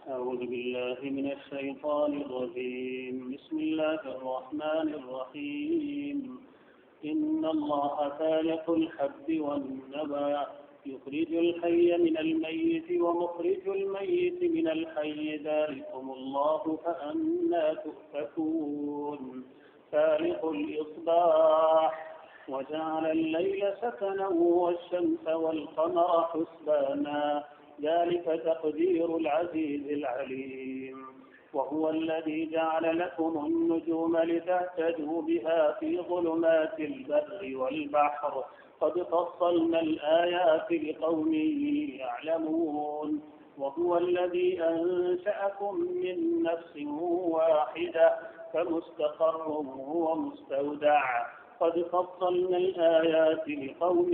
أعوذ بالله من الشيطان الرجيم. بسم الله الرحمن الرحيم. إن الله فالق الحب والنوى يخرج الحي من الميت ومخرج الميت من الحي ذلكم الله فأنى تؤفكون. فالق الإصباح وجعل الليل سكنا والشمس والقمر حسبانا ذلك تقدير العزيز العليم. وهو الذي جعل لكم النجوم لتهتدوا بها في ظلمات البر والبحر قد فصلنا الآيات لقوم يعلمون. وهو الذي أنشأكم من نفس واحدة فمستقر ومستودع قد فصلنا الآيات لقوم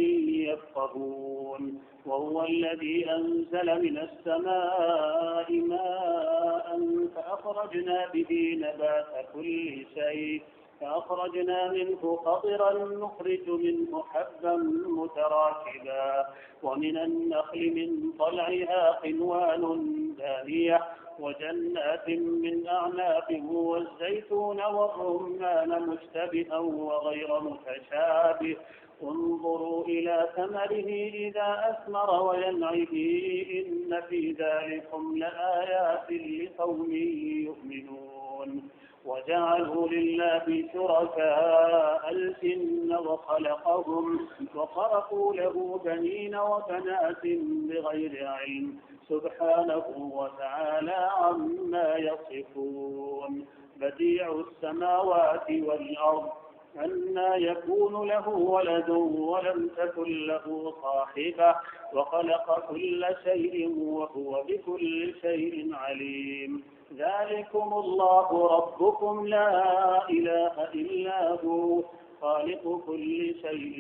يفقهون. وهو الذي أنزل من السماء ماء فأخرجنا به نبات كل شيء فأخرجنا منه خضرا نخرج منه حبا متراكبا ومن النخل من طلعها قنوان دانية وجنات من أعناب والزيتون والرمان مشتبها وغير متشابه انظروا إلى ثمره إذا أثمر وينعه إن في ذلكم لآيات لقوم يؤمنون. وجعلوا لله شركاء الجن وخلقهم وخرقوا له بنين وبنات بغير علم سبحانه وتعالى عما يصفون. بديع السماوات والأرض أنى يكون له ولد ولم تكن له صاحبة وخلق كل شيء وهو بكل شيء عليم. ذلكم الله ربكم لا إله إلا هو خالق كل شيء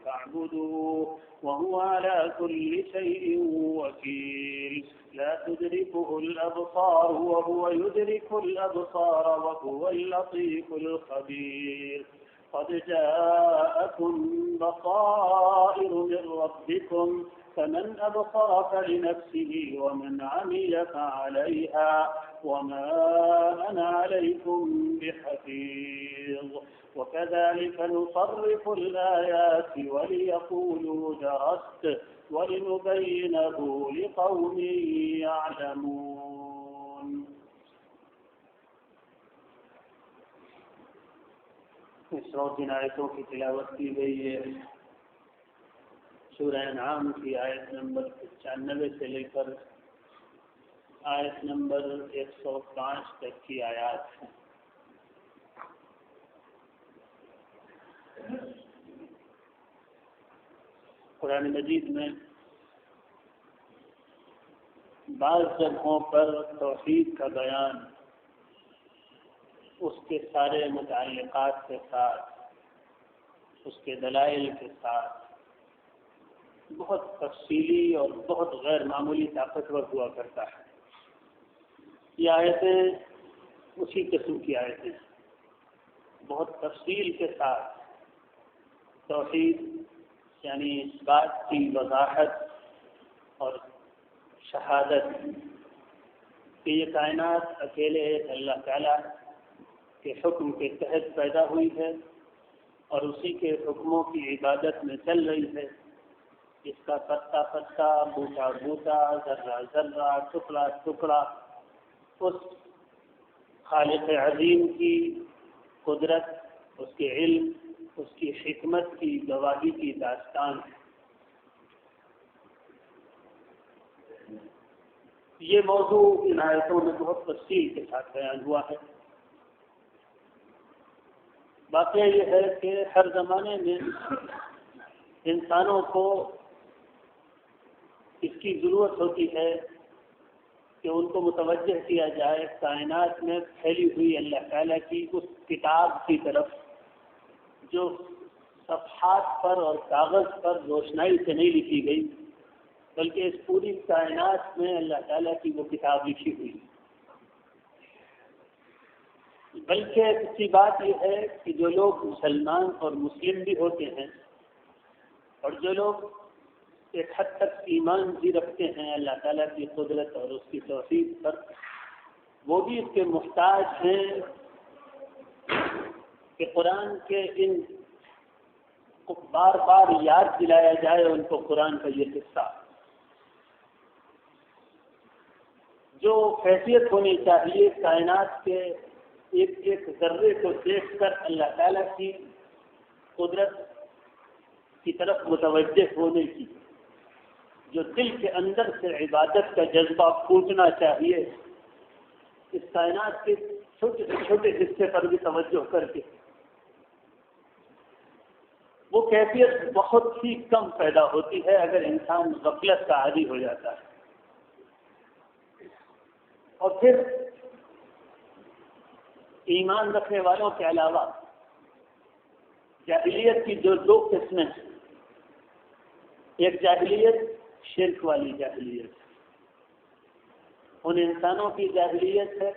فاعبدوه وهو على كل شيء وكيل. لا تدركه الأبصار وهو يدرك الأبصار وهو اللطيف الخبير. قد جاءكم بصائر من ربكم فمن أبصر فلنفسه ومن عمل فعليها وما أنا عليكم بحفيظ. وكذلك نصرف الآيات وليقولوا درست ولنبينه لقوم يعلمون. اس روز جن آیتوں کی تلاوت کی گئی ہے سورہ انعام کی آیت نمبر 95 سے لے کر آیت نمبر 105 تک کی آیات ہیں. قرآن مجید میں بعض جگہوں پر توحید کا بیان اس کے سارے متعلقات کے ساتھ اس کے دلائل کے ساتھ بہت تفصیلی اور بہت غیر معمولی طاقتور ہوا کرتا ہے. یہ آیتیں اسی قسم کی آیتیں ہیں. بہت تفصیل کے ساتھ توحید یعنی اس بات کی وضاحت اور شہادت کہ یہ کائنات اکیلے اللہ تعالیٰ کے حکم کے تحت پیدا ہوئی ہے اور اسی کے حکموں کی عبادت میں چل رہی ہے. اس کا پتا پتا بوٹا بوٹا ذرہ ذرہ ٹکڑا ٹکڑا اس خالق عظیم کی قدرت اس کے علم اس کی حکمت کی گواہی کی داستان ہے. یہ موضوع ان آیتوں میں بہت تفصیل کے ساتھ بیان ہوا ہے. واقعہ یہ ہے کہ ہر زمانے میں انسانوں کو اس کی ضرورت ہوتی ہے کہ ان کو متوجہ کیا جائے کائنات میں پھیلی ہوئی اللہ تعالیٰ کی اس کتاب کی طرف جو صفحات پر اور کاغذ پر روشنائی سے نہیں لکھی گئی بلکہ اس پوری کائنات میں اللہ تعالیٰ کی وہ کتاب لکھی ہوئی. بلکہ اچھی بات یہ ہے کہ جو لوگ مسلمان اور مسلم بھی ہوتے ہیں اور جو لوگ ایک حد تک ایمان بھی رکھتے ہیں اللہ تعالیٰ کی قدرت اور اس کی توفیق پر، وہ بھی اس کے محتاج ہیں کہ قرآن کے ان کو بار بار یاد دلایا جائے ان کو قرآن کا یہ حصہ جو حیثیت ہونی چاہیے کائنات کے ایک ایک ذرے کو دیکھ کر اللہ تعالیٰ کی قدرت کی طرف متوجہ ہونے کی، جو دل کے اندر سے عبادت کا جذبہ پھوٹنا چاہیے، اس کائنات کے چھوٹے سے چھوٹے حصے پر بھی توجہ کر کے، وہ کیفیت بہت ہی کم پیدا ہوتی ہے اگر انسان غفلت کا عادی ہو جاتا ہے۔ اور پھر ایمان رکھنے والوں کے علاوہ جاہلیت کی جو دو قسمیں ہیں، ایک جاہلیت شرک والی جاہلیت، ان انسانوں کی جاہلیت ہے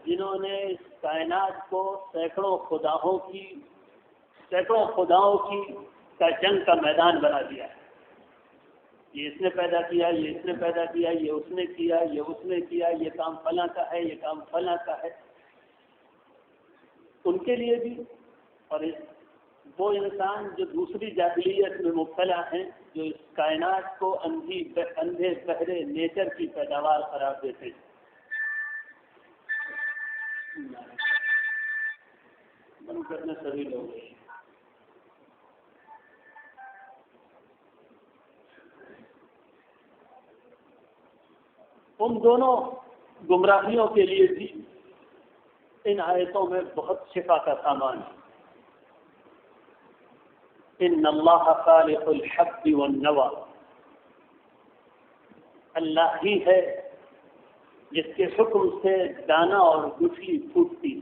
جنہوں نے اس کائنات کو سینکڑوں خداؤں کی کا جنگ کا میدان بنا دیا ہے۔ یہ اس نے پیدا کیا، یہ اس نے پیدا کیا، یہ اس نے کیا، یہ اس نے کیا، یہ کام فلاں کا ہے، یہ کام فلاں کا ہے۔ ان کے لیے بھی، اور وہ انسان جو دوسری جاہلیت میں مبتلا ہیں، جو اس کائنات کو اندھے بہرے نیچر کی پیداوار قرار دیتے ہیں۔ بند کرنے سبھی لوگ ان دونوں گمراہیوں کے لیے بھی ان آیتوں میں بہت شفا کا سامان ہے۔ ان اللہ خالق الحب والنوى، اللہ ہی ہے جس کے حکم سے دانا اور گٹھلی پھوٹتی۔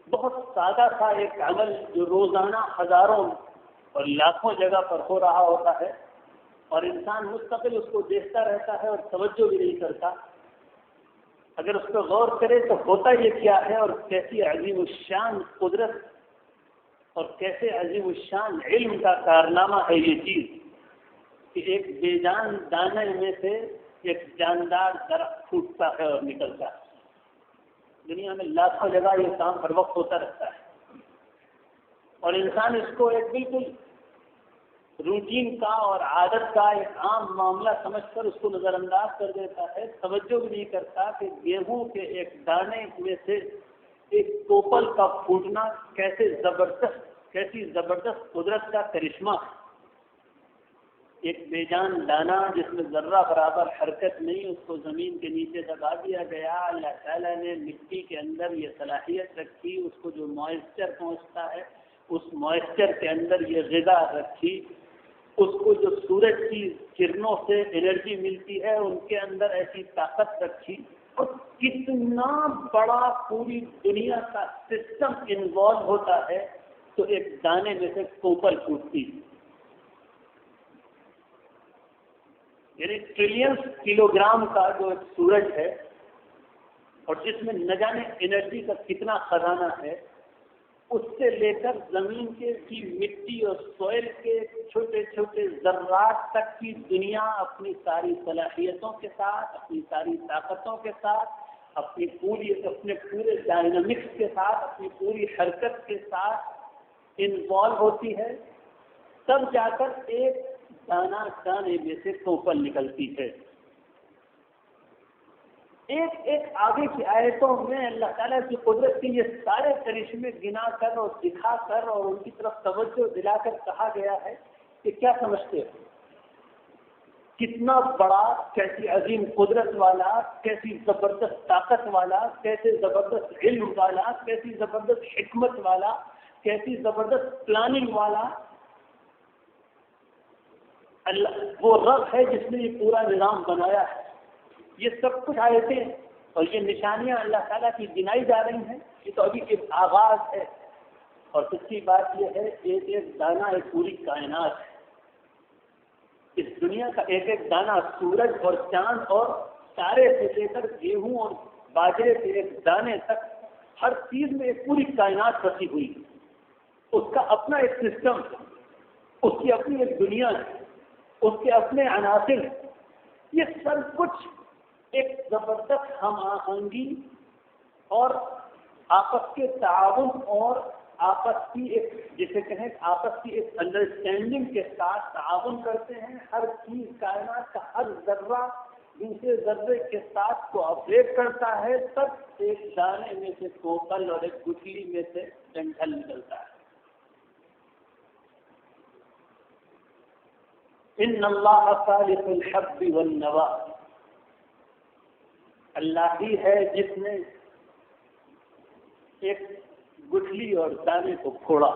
بہت سادہ سا ایک عمل جو روزانہ ہزاروں اور لاکھوں جگہ پر ہو رہا ہوتا ہے اور انسان مستقل اس کو دیکھتا رہتا ہے اور توجہ بھی نہیں کرتا، اگر اس پہ غور کرے تو ہوتا یہ کیا ہے اور کیسی عظیم الشان قدرت اور کیسے عظیم الشان علم کا کارنامہ ہے یہ چیز کہ ایک بے جان دانے میں سے ایک جاندار درخت پھوٹتا ہے اور نکلتا ہے۔ دنیا میں لاکھوں جگہ یہ کام ہر وقت ہوتا رہتا ہے اور انسان اس کو ایک بالکل روٹین کا اور عادت کا ایک عام معاملہ سمجھ کر اس کو نظر انداز کر دیتا ہے، توجہ بھی نہیں کرتا کہ گیہوں کے ایک دانے میں سے ایک کوپل کا پھوٹنا کیسی زبردست قدرت کا کرشمہ ہے۔ ایک بے جان دانا جس میں ذرہ برابر حرکت نہیں، اس کو زمین کے نیچے دبا دیا گیا۔ اللہ تعالیٰ نے مٹی کے اندر یہ صلاحیت رکھی، اس کو جو موئسچر پہنچتا ہے اس موئسچر کے اندر یہ غذا رکھی، اس کو جو سورج کی کرنوں سے انرجی ملتی ہے ان کے اندر ایسی طاقت رکھی، اور کتنا بڑا پوری دنیا کا سسٹم انوالو ہوتا ہے تو ایک دانے میں سے کوپل پھوٹتی، یعنی ٹریلینز کلو گرام کا جو ایک سورج ہے اور جس میں نہ جانے انرجی کا کتنا خزانہ ہے، اس سے لے کر زمین کی مٹی اور سوئل کے چھوٹے چھوٹے ذرات تک کی دنیا اپنی ساری صلاحیتوں کے ساتھ، اپنی ساری طاقتوں کے ساتھ، اپنے پورے ڈائنامکس کے ساتھ، اپنی پوری حرکت کے ساتھ انوالو ہوتی ہے، تب جا کر ایک دانے میں سے کوپل نکلتی ہے۔ ایک آگے کی آیتوں میں اللہ تعالیٰ کی قدرت کے یہ سارے کرشمے گنا کر اور دکھا کر اور ان کی طرف توجہ دلا کر کہا گیا ہے کہ کیا سمجھتے ہو، کتنا بڑا، کیسی عظیم قدرت والا، کیسی زبردست طاقت والا، کیسے زبردست علم والا، کیسی زبردست حکمت والا، کیسی زبردست پلاننگ والا اللہ وہ رب ہے جس نے یہ پورا نظام بنایا ہے۔ یہ سب کچھ آیتیں اور یہ نشانیاں اللہ تعالیٰ کی گنائی جا رہی ہیں، یہ تو ابھی ایک آغاز ہے، اور سچی بات یہ ہے ایک ایک دانہ ایک پوری کائنات ہے۔ اس دنیا کا ایک ایک دانہ سورج اور چاند اور تارے سے لے کر گیہوں اور باجرے کے ایک دانے تک ہر چیز میں ایک پوری کائنات بسی ہوئی ہے، اس کا اپنا ایک سسٹم ہے، اس کی اپنی ایک دنیا ہے، اس کے اپنے عناصر، یہ سب کچھ ایک زبردست ہم آہنگی اور آپس کے تعاون اور آپس کی ایک جسے کہیں آپس کی ایک انڈرسٹینڈنگ کے ساتھ تعاون کرتے ہیں. ہر چیز کائنات کا ہر ذرہ دوسرے ذرے کے ساتھ کو اپڈیٹ کرتا ہے، تب ایک دانے میں سے کوپل اور ایک گٹھلی میں سے ڈنٹل نکلتا ہے. ان اللہ خالق الحب والنوا، اللہ ہی ہے جس نے ایک گٹھلی اور دانے کو پھوڑا.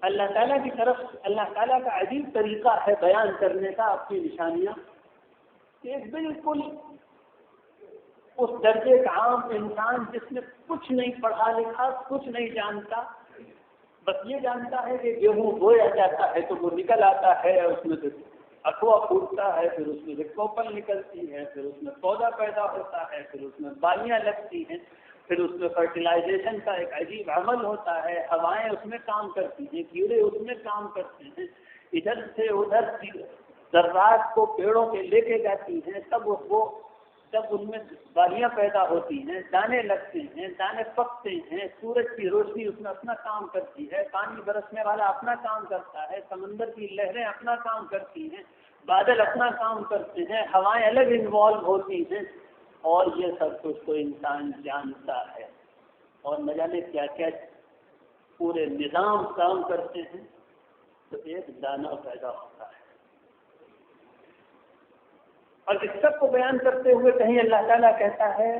اللہ تعالیٰ کی طرف اللہ تعالیٰ کا عجیب طریقہ ہے بیان کرنے کا اپنی نشانیاں، کہ بالکل اس درجے کا عام انسان جس نے کچھ نہیں پڑھا لکھا، کچھ نہیں جانتا، بس یہ جانتا ہے کہ گیہوں بویا جاتا ہے تو وہ نکل آتا ہے، اس میں سے اخوا پھوٹتا ہے، پھر اس میں سے کوپل نکلتی ہے، پھر اس میں پودا پیدا ہوتا ہے، پھر اس میں بالیاں لگتی ہیں، پھر اس میں فرٹیلائزیشن کا ایک عجیب عمل ہوتا ہے، ہوائیں اس میں کام کرتی ہیں، کیڑے اس میں کام کرتے ہیں، ادھر سے ادھر ذرات کو پیڑوں کے لے کے جاتی ہیں، تب ان میں بالیاں پیدا ہوتی ہیں، دانے لگتے ہیں، دانے پکتے ہیں، سورج کی روشنی اس میں اپنا کام کرتی ہے، پانی برسنے والا اپنا کام کرتا ہے، سمندر کی لہریں اپنا کام کرتی ہیں، بادل اپنا کام کرتے ہیں، ہوائیں الگ انوالو ہوتی ہیں، اور یہ سب کچھ تو انسان جانتا ہے، اور نہ جانے کیا کیا پورے نظام کام کرتے ہیں، تو ایک دانہ پیدا ہوتا ہے. اور اس سب کو بیان کرتے ہوئے کہیں اللہ تعالیٰ کہتا ہے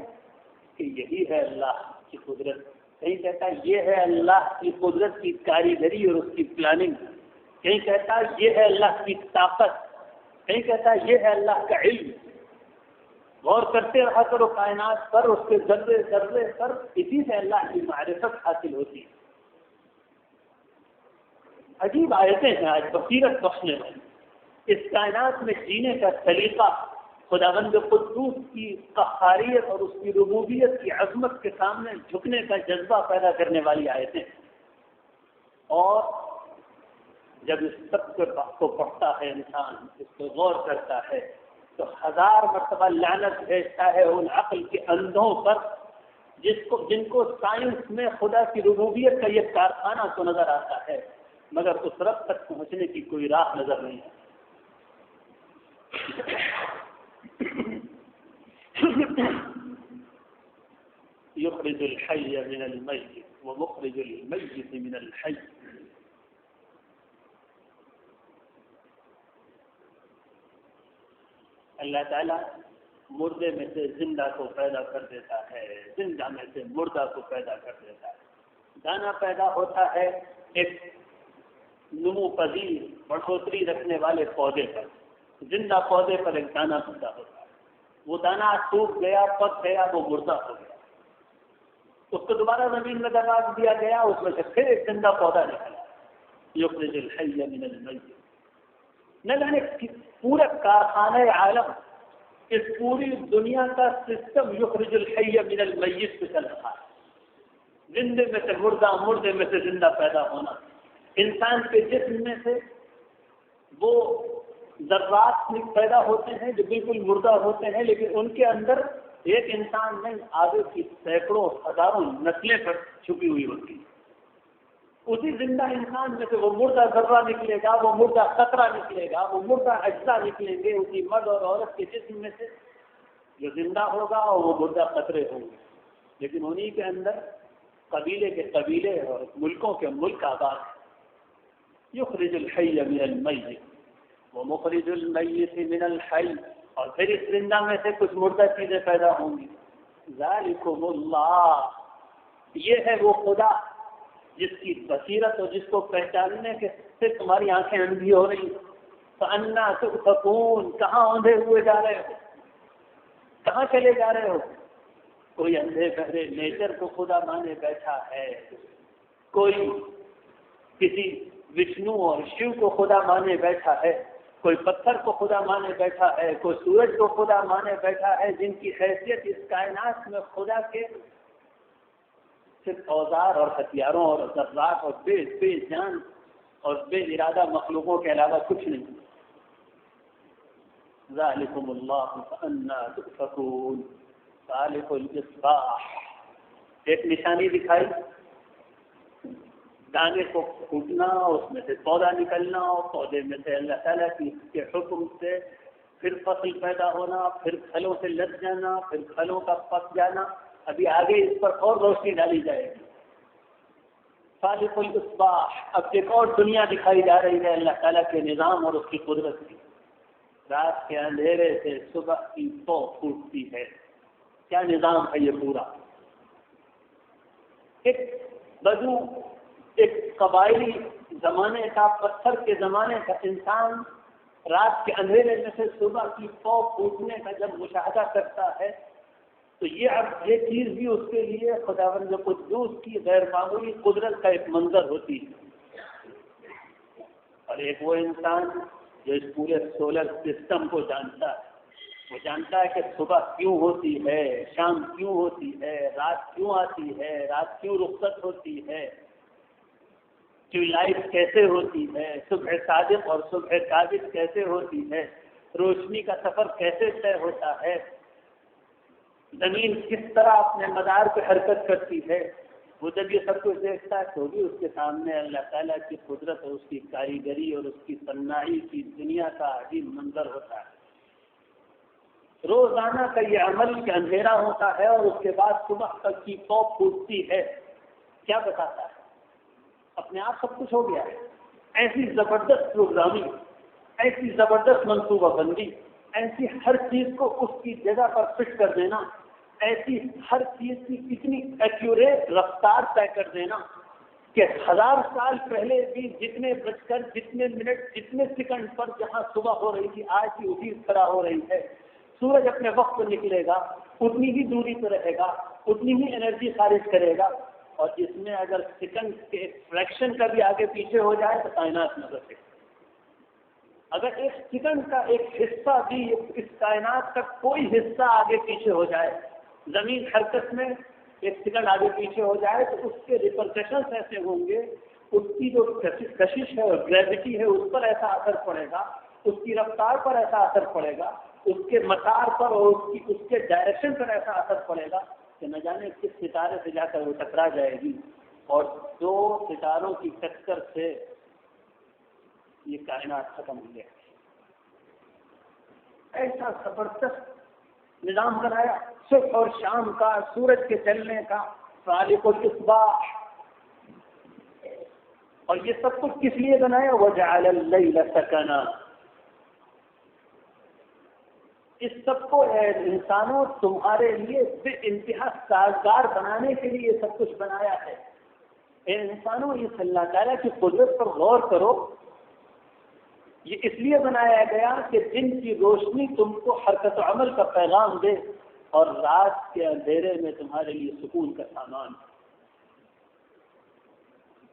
کہ یہی ہے اللہ کی قدرت، کہیں کہتا ہے یہ ہے اللہ کی قدرت کی کاریگری اور اس کی پلاننگ، کہیں کہتا ہے یہ ہے اللہ کی طاقت، کہیں کہتا ہے یہ ہے اللہ کا علم. غور کرتے رہا کرو کائنات پر، اس کے ذرے ذرے پر، اسی سے اللہ کی معرفت حاصل ہوتی ہے. عجیب آیتیں ہیں آج بصیرت بخشنے میں. اس کائنات میں جینے کا طریقہ خداوند قدوس کی قہاریت اور اس کی ربوبیت کی عظمت کے سامنے جھکنے کا جذبہ پیدا کرنے والی آیتیں. اور جب اس سب کو پڑھتا ہے انسان، اس کو غور کرتا ہے، تو ہزار مرتبہ لعنت بھیجتا ہے ان عقل کے اندھوں پر جن کو سائنس میں خدا کی ربوبیت کا یہ کارخانہ تو نظر آتا ہے، مگر اس رب تک پہنچنے کی کوئی راہ نظر نہیں ہے. یخرج الحی من المیت ومخرج المیت من الحی. اللہ تعالیٰ مردے میں سے زندہ کو پیدا کر دیتا ہے، زندہ میں سے مردہ کو پیدا کر دیتا ہے. دانا پیدا ہوتا ہے ایک نمو پذیر بڑھوتری رکھنے والے پودے پر، زندہ پودے پر ایک دانا پیدا ہوتا ہے. وہ دانا سوکھ گیا، پک گیا، وہ مردہ ہو گیا. اس کو دوبارہ زمین میں دبا دیا گیا، اس میں سے پھر ایک زندہ پودا نکلا. یخرج الحی من المیت. نہ جانے پورا کارخانہ عالم، اس پوری دنیا کا سسٹم یخرج الحی من المیت پہ چل رہا ہے. زندے میں سے مردہ، مردے میں سے زندہ پیدا ہونا. انسان کے جسم میں سے وہ ذرات پیدا ہوتے ہیں جو بالکل مردہ ہوتے ہیں، لیکن ان کے اندر ایک انسان میں آگے کی سینکڑوں ہزاروں نسلیں پر چھپی ہوئی ہوتی ہیں. اسی زندہ انسان میں سے وہ مردہ ذرہ نکلے گا، وہ مردہ قطرہ نکلے گا، وہ مردہ اجزاء نکلیں گے اسی مرد اور عورت کے جسم میں سے جو زندہ ہوگا، اور وہ مردہ قطرے ہوں گے. لیکن انہی کے اندر قبیلے کے قبیلے اور ملکوں کے ملک آباد ہیں. یخرج الحی من المیت ومخرج المیت من الحی. اور پھر اس زندہ میں سے کچھ مردہ چیزیں پیدا ہوں گی. ذالکم اللہ. یہ ہے وہ خدا جس کی بصیرت اور جس کو پہچاننے کے سے تمہاری آنکھیں اندھی ہو رہی. فَأَنَّا تُؤْفَكُونَ. کہاں اندھے ہوئے جا رہے ہو؟ کہاں چلے جا رہے ہو؟ کوئی اندھے بہرے نیچر کو خدا مانے بیٹھا ہے، کوئی کسی وشنو اور شیو کو خدا مانے بیٹھا ہے، کوئی پتھر کو خدا مانے بیٹھا ہے، کوئی سورج کو خدا مانے بیٹھا ہے، جن کی حیثیت اس کائنات میں خدا کے صرف اوزار اور ہتھیاروں اور ذرات اور بے جان اور بے ارادہ مخلوقوں کے علاوہ کچھ نہیں. ذالکم اللہ فانا تؤفکون. خالق الاصباح، ایک نشانی دکھائی، دانے کو پھوٹنا، اس میں سے پودا نکلنا، اور پودے میں سے اللہ تعالیٰ کے حکم سے پھر فصل پیدا ہونا، پھر پھلوں سے لد جانا، پھر پھلوں کا پک جانا. ابھی آگے اس پر اور روشنی ڈالی جائے گی. خالق الاصباح، اب ایک اور دنیا دکھائی جا رہی ہے اللہ تعالیٰ کے نظام اور اس کی قدرت کی. رات کے اندھیرے سے صبح کی پو پھوٹتی ہے. کیا نظام ہے یہ پورا. ایک بدو، ایک قبائلی زمانے کا، پتھر کے زمانے کا انسان رات کے اندھیرے میں سے صبح کی پو پھوٹنے کا جب مشاہدہ کرتا ہے تو یہ چیز بھی اس کے لیے خداوند قدوس کی غیر معمولی قدرت کا ایک منظر ہوتی ہے. اور ایک وہ انسان جو اس پورے سولر سسٹم کو جانتا ہے، وہ جانتا ہے کہ صبح کیوں ہوتی ہے، شام کیوں ہوتی ہے، رات کیوں آتی ہے، رات کیوں رخصت ہوتی ہے، لائٹ کیسے ہوتی ہے، صبح صادق اور صبح کاذب کیسے ہوتی ہے، روشنی کا سفر کیسے طے ہوتا ہے، زمین کس طرح اپنے مدار پہ حرکت کرتی ہے. وہ جب یہ سب کچھ دیکھتا ہے تو بھی اس کے سامنے اللہ تعالیٰ کی قدرت اور اس کی کاریگری اور اس کی صناعی کی دنیا کا عجیب منظر ہوتا ہے. روزانہ کا یہ عمل کہ اندھیرا ہوتا ہے اور اس کے بعد صبح تک کی پو پھوٹتی ہے. کیا بتاتا ہے؟ اپنے آپ سب کچھ ہو گیا ہے. ایسی زبردست پروگرامنگ، ایسی زبردست منصوبہ بندی، ایسی ہر چیز کو اس کی جگہ پر فٹ کر دینا، ایسی ہر چیز کی اتنی ایکوریٹ رفتار طے کر دینا کہ 1000 سال پہلے بھی جتنے بج کر جتنے منٹ جتنے سیکنڈ پر جہاں صبح ہو رہی تھی آج بھی اسی طرح ہو رہی ہے. سورج اپنے وقت پر نکلے گا، اتنی ہی دوری پہ رہے گا، اتنی ہی انرجی خارج کرے گا. اور اس میں اگر سیکنڈ کے ایک فریکشن کا بھی آگے پیچھے ہو جائے تو کائنات نہ رہے. اگر ایک سیکنڈ کا ایک حصہ بھی اس کائنات کا کوئی حصہ آگے پیچھے ہو جائے، زمین حرکت میں ایک سیکنڈ آگے پیچھے ہو جائے تو اس کے ریپرکشنز ایسے ہوں گے، اس کی جو کشش ہے اور گریوٹی ہے اس پر ایسا اثر پڑے گا، اس کی رفتار پر ایسا اثر پڑے گا، اس کے مسار پر اور اس کے ڈائریکشن پر ایسا اثر پڑے گا کہ نہ جانے کس ستارے سے جا کر وہ ٹکرا جائے گی اور 2 ستاروں کی ٹکر سے یہ کائنات ختم ہو جائے گی. ایسا زبردست نظام بنایا صبح اور شام کا، سورج کے چلنے کا، خالق الاصباح. اور یہ سب کچھ کس لیے بنایا؟ وجعل الليل سكنا. اس سب کو انسانوں تمہارے لیے بے انتہا سازگار بنانے کے لیے سب کچھ بنایا ہے. اے انسانوں، اس اللہ تعالیٰ کی قدرت پر غور کرو. یہ اس لیے بنایا گیا کہ دن کی روشنی تم کو حرکت و عمل کا پیغام دے اور رات کے اندھیرے میں تمہارے لیے سکون کا سامان.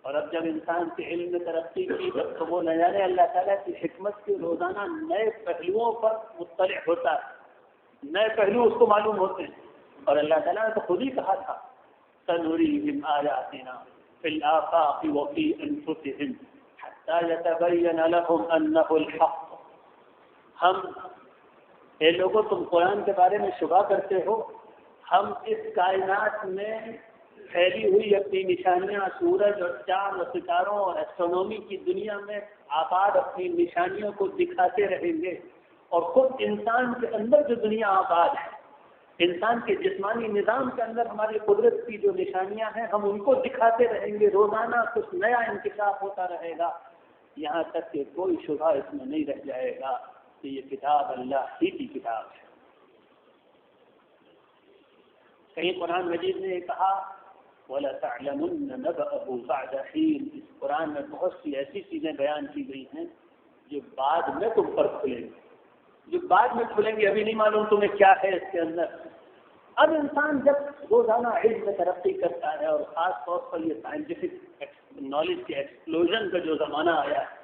اور اب جب انسان کے علم میں ترقی کی تو وہ نہ جانے اللہ تعالیٰ کی حکمت کے روزانہ نئے پہلوؤں پر مطلع ہوتا ہے، نئے پہلو اس کو معلوم ہوتے ہیں. اور اللہ تعالیٰ نے تو خود ہی کہا تھا سنریہم آیاتنا فی الآفاق وفی انفسہم حتی یتبین لہم انہ الحق. ہم اے لوگوں، تم قرآن کے بارے میں شبہ کرتے ہو، ہم اس کائنات میں پھیلی ہوئی اپنی نشانیاں، سورج اور چاند اور ستاروں اور ایسٹرونومی کی دنیا میں آباد اپنی نشانیوں کو دکھاتے رہیں گے. اور خود انسان کے اندر جو دنیا آباد ہے، انسان کے جسمانی نظام کے اندر ہماری قدرت کی جو نشانیاں ہیں، ہم ان کو دکھاتے رہیں گے. روزانہ کچھ نیا انکشاف ہوتا رہے گا، یہاں تک کہ کوئی شبہ اس میں نہیں رہ جائے گا کہ یہ کتاب اللہ ہی کی کتاب ہے. کہیں قرآن مجید نے یہ کہا وَلَتَعْلَمُنَّ نَبَأَهُ بَعْدَ حِينٍ. اس قرآن میں بہت سی ایسی چیزیں بیان کی گئی ہیں جو بعد میں تم پر کھلیں گی، جو بعد میں کھلیں گی. ابھی نہیں معلوم تمہیں کیا ہے اس کے اندر. اب انسان جب روزانہ علم میں ترقی کرتا ہے اور خاص طور پر یہ سائنٹیفک نالج کے ایکسپلوژن کا جو زمانہ آیا ہے،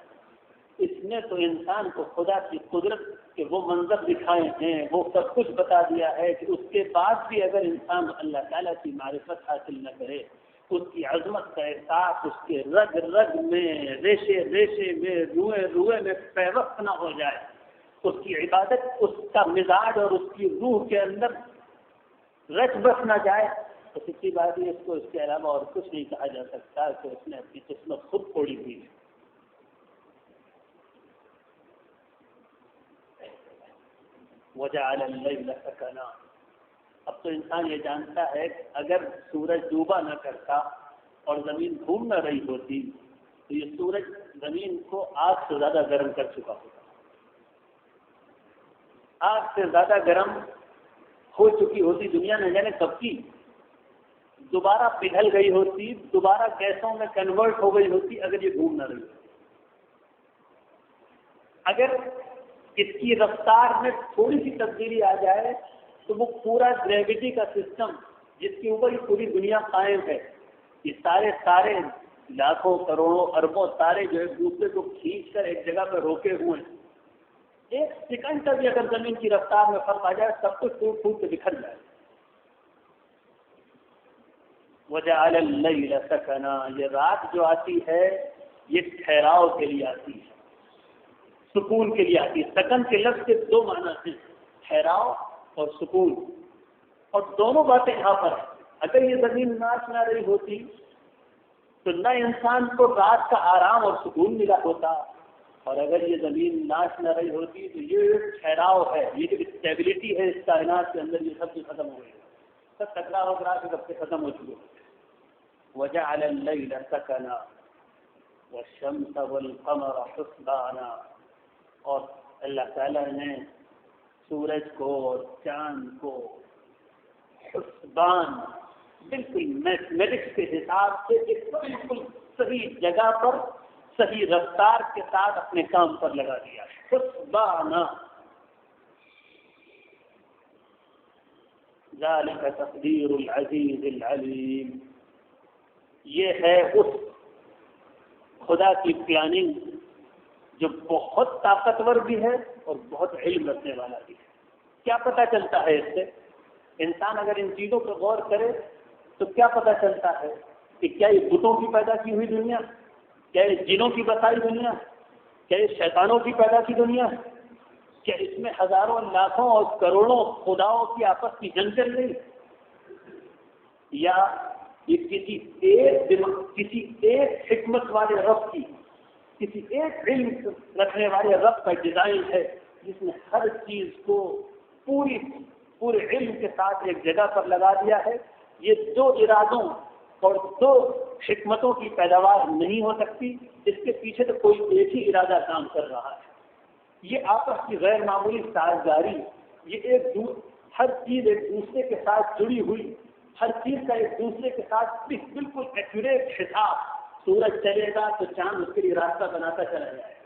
اس نے تو انسان کو خدا کی قدرت کے وہ منظر دکھائے ہیں، وہ سب کچھ بتا دیا ہے کہ اس کے بعد بھی اگر انسان اللہ تعالیٰ کی معرفت حاصل نہ کرے اس کی عظمت کا احساس اس کے رگ رگ میں، ریشے ریشے میں، روئے روئے میں پیوست نہ ہو جائے، اس کی عبادت اس کا مزاج اور اس کی روح کے اندر رچ بس نہ جائے، تو سچی بات ہے اس کو اس کے علاوہ اور کچھ نہیں کہا جا سکتا کہ اس نے اپنی قسمت خود توڑی ہوئی ہے۔ وجعل الليل سكنا، اب تو انسان یہ جانتا ہے کہ اگر سورج ڈوبا نہ کرتا اور زمین گھوم نہ رہی ہوتی تو یہ سورج زمین کو آگ سے زیادہ گرم کر چکا ہوتا، آگ سے زیادہ گرم ہو چکی ہوتی دنیا نہ جانے کب کی، دوبارہ پگھل گئی ہوتی، دوبارہ گیسوں میں کنورٹ ہو گئی ہوتی اگر یہ گھوم نہ رہی ہوتی۔ اگر اس کی رفتار میں تھوڑی سی تبدیلی آ جائے تو وہ پورا گریویٹی کا سسٹم جس کے اوپر یہ پوری دنیا قائم ہے، یہ سارے لاکھوں کروڑوں اربوں تارے جو ایک دوسرے کو کھینچ کر ایک جگہ پہ روکے ہوئے ہیں، ایک سیکنڈ کا بھی اگر زمین کی رفتار میں فرق آ جائے سب کچھ ٹوٹ پھوٹ کے بکھر جائے۔ وجعل الليل سكنا، یہ رات جو آتی ہے یہ ٹھہراؤ کے لیے آتی ہے، سکون کے لیے آتی ہے۔ سکن کے لفظ کے دو معنی ہیں، ٹھہراؤ اور سکون، اور دونوں باتیں یہاں پر ہیں۔ اگر یہ زمین ناچ نہ رہی ہوتی تو نہ انسان کو رات کا آرام اور سکون ملا ہوتا، اور اگر یہ زمین ناچ نہ رہی ہوتی تو یہ ٹھہراؤ ہے، یہ جو اسٹیبلٹی ہے اس کائنات کے اندر، یہ سب ختم ہو گئی، سب ٹکرا ہو کر کب سے ختم ہو چکے۔ وجعل الليل سكنا والشمس والقمر حسبانا، اور اللہ تعالیٰ نے سورج کو اور چاند کو حسبان، بالکل میتھمیٹکس کے حساب سے ایک بالکل صحیح جگہ پر صحیح رفتار کے ساتھ اپنے کام پر لگا دیا، حسبانا۔ ذالک تقدیر العزیز العلیم، یہ ہے اس خدا کی پلاننگ جو بہت طاقتور بھی ہے اور بہت علم رکھنے والا بھی ہے۔ کیا پتہ چلتا ہے اس سے؟ انسان اگر ان چیزوں پر غور کرے تو کیا پتہ چلتا ہے کہ کیا یہ بتوں کی پیدا کی ہوئی دنیا، کیا یہ جنوں کی بسائی دنیا، کیا یہ شیطانوں کی پیدا کی دنیا ہے، کیا اس میں ہزاروں لاکھوں اور کروڑوں خداؤں کی آپس کی جنگ چل رہی، یا یہ کسی ایک حکمت والے رب کی، کسی ایک علم رکھنے والے رب کا ڈیزائن ہے جس نے ہر چیز کو پورے علم کے ساتھ ایک جگہ پر لگا دیا ہے۔ یہ دو ارادوں اور دو حکمتوں کی پیداوار نہیں ہو سکتی، اس کے پیچھے تو کوئی ایک ہی ارادہ کام کر رہا ہے۔ یہ آپس کی غیر معمولی سازگاری، یہ ہر چیز ایک دوسرے کے ساتھ جڑی ہوئی، ہر چیز کا ایک دوسرے کے ساتھ بالکل ایکوریٹ حساب۔ سورج چلے گا تو چاند اس کے لیے راستہ بناتا چلا جائے گا،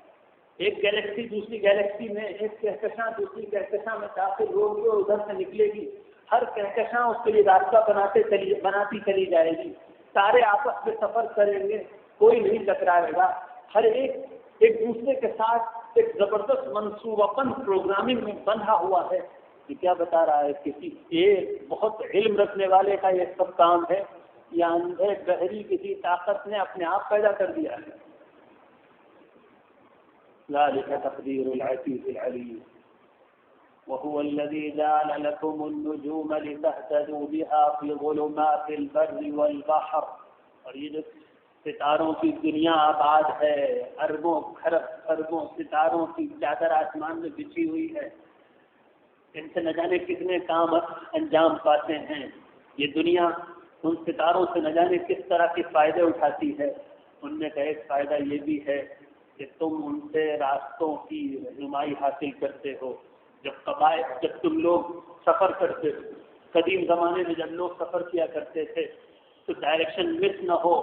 ایک گیلیکسی دوسری گیلیکسی میں، ایک کہکشاں دوسری کہکشاں میں داخل ہوگی اور ادھر سے نکلے گی، ہر کہکشاں اس کے لیے راستہ بناتی چلی جائے گی، سارے آپس میں سفر کریں گے، کوئی نہیں ٹکرائے گا، ہر ایک دوسرے کے ساتھ ایک زبردست منصوبہ بند پروگرامنگ میں بندھا ہوا ہے۔ یہ کیا بتا رہا ہے؟ کسی ایک بہت علم رکھنے والے کا یہ سب کام ہے، یا اندھے بحری کسی طاقت نے اپنے آپ پیدا کر دیا ہے؟ ذالک تقدیر العزیز العلیم وهو الذي جعل لكم النجوم لتهتدوا بها في ظلمات البر والبحر، اور یہ جو ستاروں کی دنیا آباد ہے، اربوں خربوں ستاروں کی چادر آسمان میں بچھی ہوئی ہے، ان سے نہ جانے کتنے کام انجام پاتے ہیں۔ یہ دنیا ان ستاروں سے نہ جانے کس طرح کے فائدے اٹھاتی ہے۔ ان میں کا ایک فائدہ یہ بھی ہے کہ تم ان سے راستوں کی رہنمائی حاصل کرتے ہو۔ جب تم لوگ سفر کرتے ہو، قدیم زمانے میں جب لوگ سفر کیا کرتے تھے تو ڈائریکشن مس نہ ہو،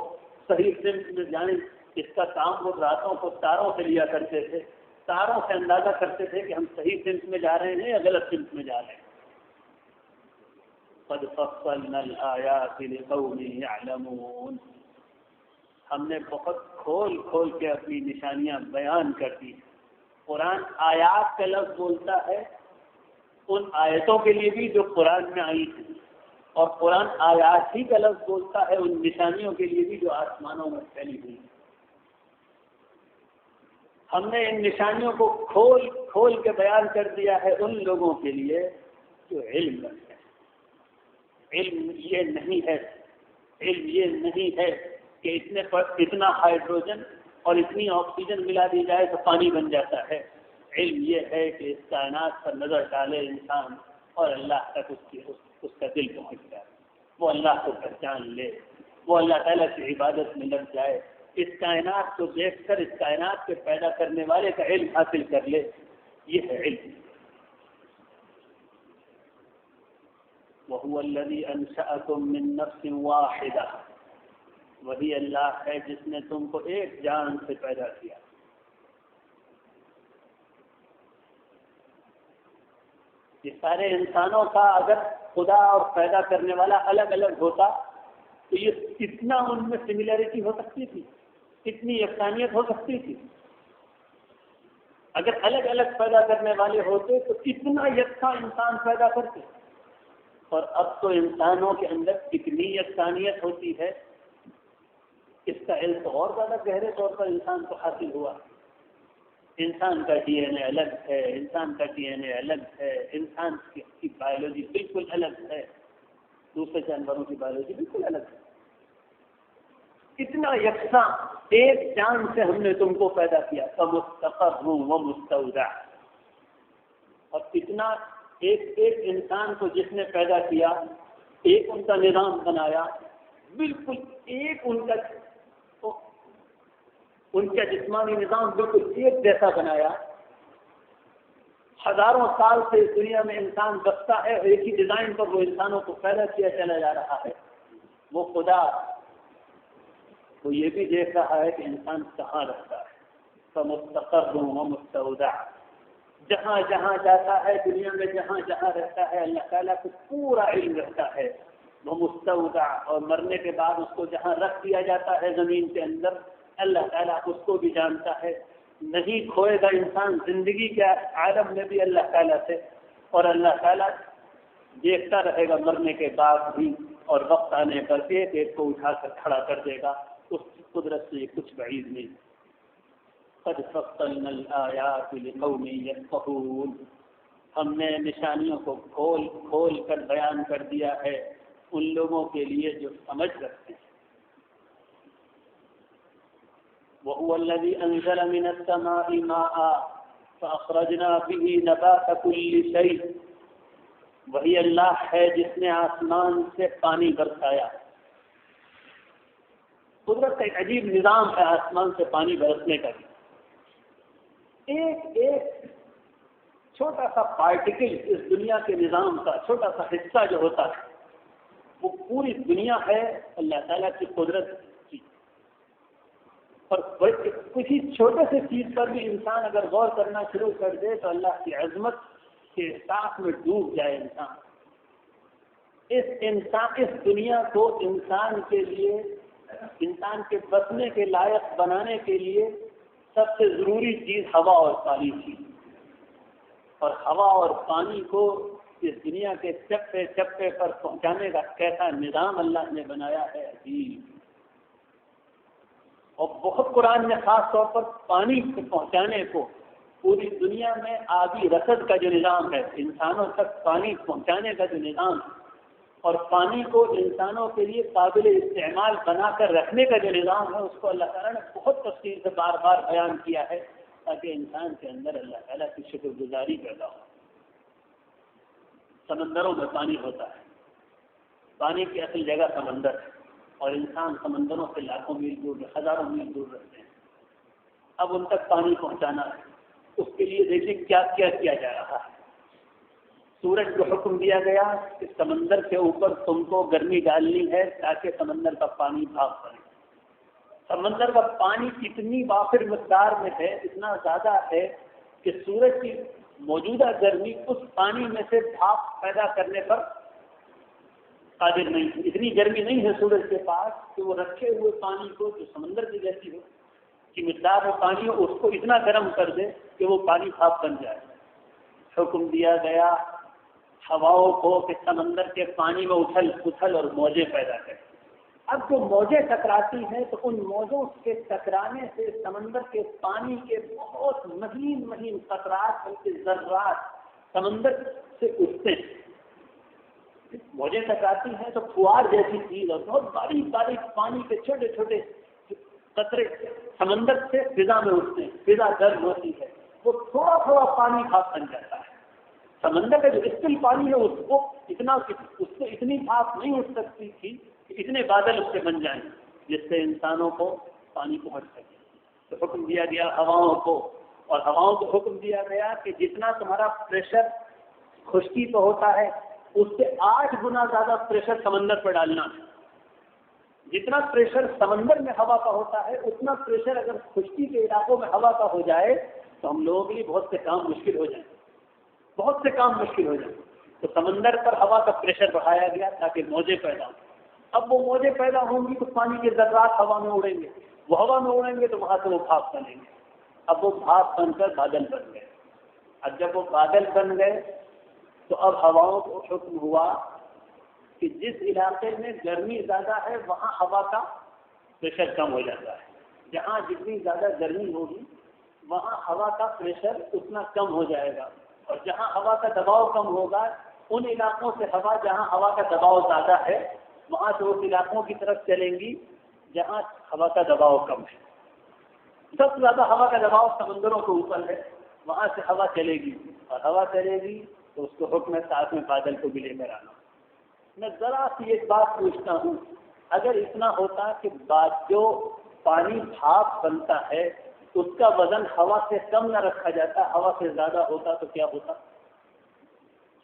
صحیح سمت میں جانے، اس کا کام وہ راتوں کو تاروں سے لیا کرتے تھے، تاروں سے اندازہ کرتے تھے کہ ہم صحیح سمت میں جا رہے ہیں یا غلط سمت میں جا رہے ہیں۔ قد فصلنا الآیات لقوم یعلمون، ہم نے بہت کھول کے اپنی نشانیاں بیان کر دی۔ قرآن آیات کا لفظ بولتا ہے ان آیتوں کے لیے بھی جو قرآن میں آئی ہیں، اور قرآن آیات ہی کا لفظ بولتا ہے ان نشانیوں کے لیے بھی جو آسمانوں میں پھیلی ہوئی ہیں۔ ہم نے ان نشانیوں کو کھول کھول کے بیان کر دیا ہے ان لوگوں کے لیے جو علم رکھتے ہیں۔ علم یہ نہیں ہے کہ اتنے پر اتنا ہائیڈروجن اور اتنی آکسیجن ملا دی جائے تو پانی بن جاتا ہے۔ علم یہ ہے کہ اس کائنات پر نظر ڈالے انسان اور اللہ تک اس کا دل پہنچ جائے، وہ اللہ کو پہچان لے، وہ اللہ تعالیٰ کی عبادت میں لگ جائے، اس کائنات کو دیکھ کر اس کائنات کے پیدا کرنے والے کا علم حاصل کر لے۔ یہ ہے علم۔ وَهُوَ الَّذِي أَنشَأَكُم مِّن نَّفْسٍ وَاحِدَةٍ، وہی اللہ ہے جس نے تم کو ایک جان سے پیدا کیا۔ یہ سارے انسانوں کا اگر خدا اور پیدا کرنے والا الگ الگ ہوتا تو یہ کتنا ان میں سملیرٹی ہو سکتی تھی، کتنی یکسانیت ہو سکتی تھی۔ اگر الگ الگ پیدا کرنے والے ہوتے تو کتنا یکساں انسان پیدا کرتے، اور اب تو انسانوں کے اندر کتنی یکسانیت ہوتی ہے، اس کا علم تو اور زیادہ گہرے طور پر انسان کو حاصل ہوا۔ انسان کا ڈی این اے الگ ہے، انسان کا ڈی این اے الگ ہے، انسان کی بایولوجی بالکل الگ ہے، دوسرے جانوروں کی بایولوجی بالکل الگ ہے۔ کتنا یکساں ایک جان سے ہم نے تم کو پیدا کیا، فمستقر ومستودع، اور کتنا ایک انسان کو جس نے پیدا کیا، ایک ان کا نظام بنایا، بالکل ایک ان کا جسمانی نظام بالکل ایک جیسا بنایا۔ ہزاروں سال سے اس دنیا میں انسان بستا ہے، ایک ہی ڈیزائن پر وہ انسانوں کو پیدا کیا چلا جا رہا ہے۔ وہ خدا وہ یہ بھی دیکھ رہا ہے کہ انسان کہاں رہتا ہے، فمستقر ومستودع، جہاں جہاں جاتا ہے دنیا میں، جہاں جہاں رہتا ہے اللہ تعالیٰ کو پورا علم رہتا ہے۔ وہ مستودع، اور مرنے کے بعد اس کو جہاں رکھ دیا جاتا ہے زمین کے اندر، اللہ تعالیٰ اس کو بھی جانتا ہے۔ نہیں کھوئے گا انسان زندگی کے عالم میں بھی اللہ تعالیٰ سے، اور اللہ تعالیٰ دیکھتا رہے گا مرنے کے بعد بھی، اور وقت آنے پر ایک ایک کو اٹھا کر کھڑا کر دے گا۔ اس کی قدرت سے کچھ بعید نہیں۔ قد فصلنا الآیات لقوم یفقہون، ہم نے نشانیوں کو کھول کھول کر بیان کر دیا ہے ان لوگوں کے لیے جو سمجھ رکھتے ہیں۔ وَهُوَ الَّذِي أَنزَلَ مِنَ السَّمَاءِ مَاءً فَأَخْرَجْنَا بِهِ نَبَاتَ كُلِّ شَيْءٍ، وہی اللہ ہے جس نے آسمان سے پانی برسایا۔ قدرت کا ایک عجیب نظام ہے آسمان سے پانی برسنے کا بھی۔ ایک ایک چھوٹا سا پارٹیکل اس دنیا کے نظام کا چھوٹا سا حصہ جو ہوتا ہے، وہ پوری دنیا ہے اللہ تعالیٰ کی قدرت کی۔ اور کسی چھوٹے سے چیز پر بھی انسان اگر غور کرنا شروع کر دے تو اللہ کی عظمت کے ساتھ میں ڈوب جائے انسان۔ اس دنیا کو انسان کے لیے، انسان کے بسنے کے لائق بنانے کے لیے سب سے ضروری چیز ہوا اور پانی تھی، اور ہوا اور پانی کو اس دنیا کے چپے چپے پر پہنچانے کا کیسا نظام اللہ نے بنایا ہے عجیب۔ اور بہت قرآن نے خاص طور پر پانی کو پہنچانے کو، پوری دنیا میں آبی رسد کا جو نظام ہے، انسانوں تک پانی پہنچانے کا جو نظام ہے، اور پانی کو انسانوں کے لیے قابل استعمال بنا کر رکھنے کا جو نظام ہے، اس کو اللہ تعالیٰ نے بہت تفصیل سے بار بار بیان کیا ہے تاکہ انسان کے اندر اللہ تعالیٰ کی شکر گزاری پیدا ہو۔ سمندروں میں پانی ہوتا ہے، پانی کی اصل جگہ سمندر ہے، اور انسان سمندروں سے لاکھوں میل دور، ہزاروں میل دور رہتے ہیں۔ اب ان تک پانی پہنچانا ہے، اس کے لیے دیکھیں کیا کیا جا رہا ہے۔ سورج کو حکم دیا گیا کہ سمندر کے اوپر تم کو گرمی ڈالنی ہے تاکہ سمندر کا پانی بھاگ پڑے۔ سمندر کا پانی اتنی وافر مقدار میں ہے، اتنا زیادہ ہے کہ سورج کی موجودہ گرمی اس پانی میں سے بھاپ پیدا کرنے پر قادر نہیں ہے۔ اتنی گرمی نہیں ہے سورج کے پاس کہ وہ رکھے ہوئے پانی کو، جو سمندر کی جیسی ہو کی مقدار میں پانی ہو، اس کو اتنا گرم کر دے کہ وہ پانی بھاپ بن جائے۔ حکم دیا گیا ہواؤں کو کہ سمندر کے پانی میں اچھل پچھل اور موجیں پیدا کریں۔ اب جو موجیں ٹکراتی ہیں تو ان موجوں کے ٹکرانے سے سمندر کے پانی کے بہت مہین مہین قطرات بلکہ ذرات سمندر سے اٹھتے ہیں۔ موجیں ٹکراتی ہیں تو فوار جیسی چیز اور بہت باریک باریک پانی کے چھوٹے چھوٹے قطرے سمندر سے فضا میں اٹھتے ہیں، فضا گرم ہوتی ہے، وہ تھوڑا تھوڑا پانی بھاپ بن جاتا ہے۔ سمندر کا جو استل پانی ہے اس کو اس سے اتنی بھاپ نہیں اٹھ سکتی تھی کہ اتنے بادل اس سے بن جائیں جس سے انسانوں کو پانی پہنچ سکے۔ تو حکم دیا گیا ہواؤں کو، اور ہواؤں کو حکم دیا گیا کہ جتنا تمہارا پریشر خشکی پہ ہوتا ہے اس سے 8 گنا زیادہ پریشر سمندر پر ڈالنا ہے۔ جتنا پریشر سمندر میں ہوا کا ہوتا ہے اتنا پریشر اگر خشکی کے علاقوں میں ہوا کا ہو جائے تو ہم لوگوں کے لیے بہت سے کام مشکل ہو جائیں، بہت سے کام مشکل ہو جائیں۔ تو سمندر پر ہوا کا پریشر بڑھایا گیا تاکہ موجیں پیدا ہوں۔ اب وہ موجیں پیدا ہوں گی تو پانی کے ذرات ہوا میں اڑیں گے، وہ ہوا میں اڑیں گے تو وہاں سے وہ بھاپ بنیں گے۔ اب وہ بھاپ بن کر بادل بن گئے۔ اب جب وہ بادل بن گئے تو اب ہواؤں کو حکم ہوا کہ جس علاقے میں گرمی زیادہ ہے وہاں ہوا کا پریشر کم ہو جاتا ہے، جہاں جتنی زیادہ گرمی ہوگی وہاں ہوا کا پریشر اتنا کم ہو جائے گا، اور جہاں ہوا کا دباؤ کم ہوگا ان علاقوں سے ہوا جہاں ہوا کا دباؤ زیادہ ہے وہاں سے اس علاقوں کی طرف چلیں گی جہاں ہوا کا دباؤ کم ہے۔ سب سے زیادہ ہوا کا دباؤ سمندروں کے اوپر ہے، وہاں سے ہوا چلے گی، اور ہوا چلے گی تو اس کو حکم ہے ساتھ میں بادل کو بھی لے کر آنا۔ میں ذرا سی ایک بات پوچھتا ہوں، اگر اتنا ہوتا کہ جو پانی بھاپ بنتا ہے اس کا وزن ہوا سے کم نہ رکھا جاتا، ہوا سے زیادہ ہوتا تو کیا ہوتا؟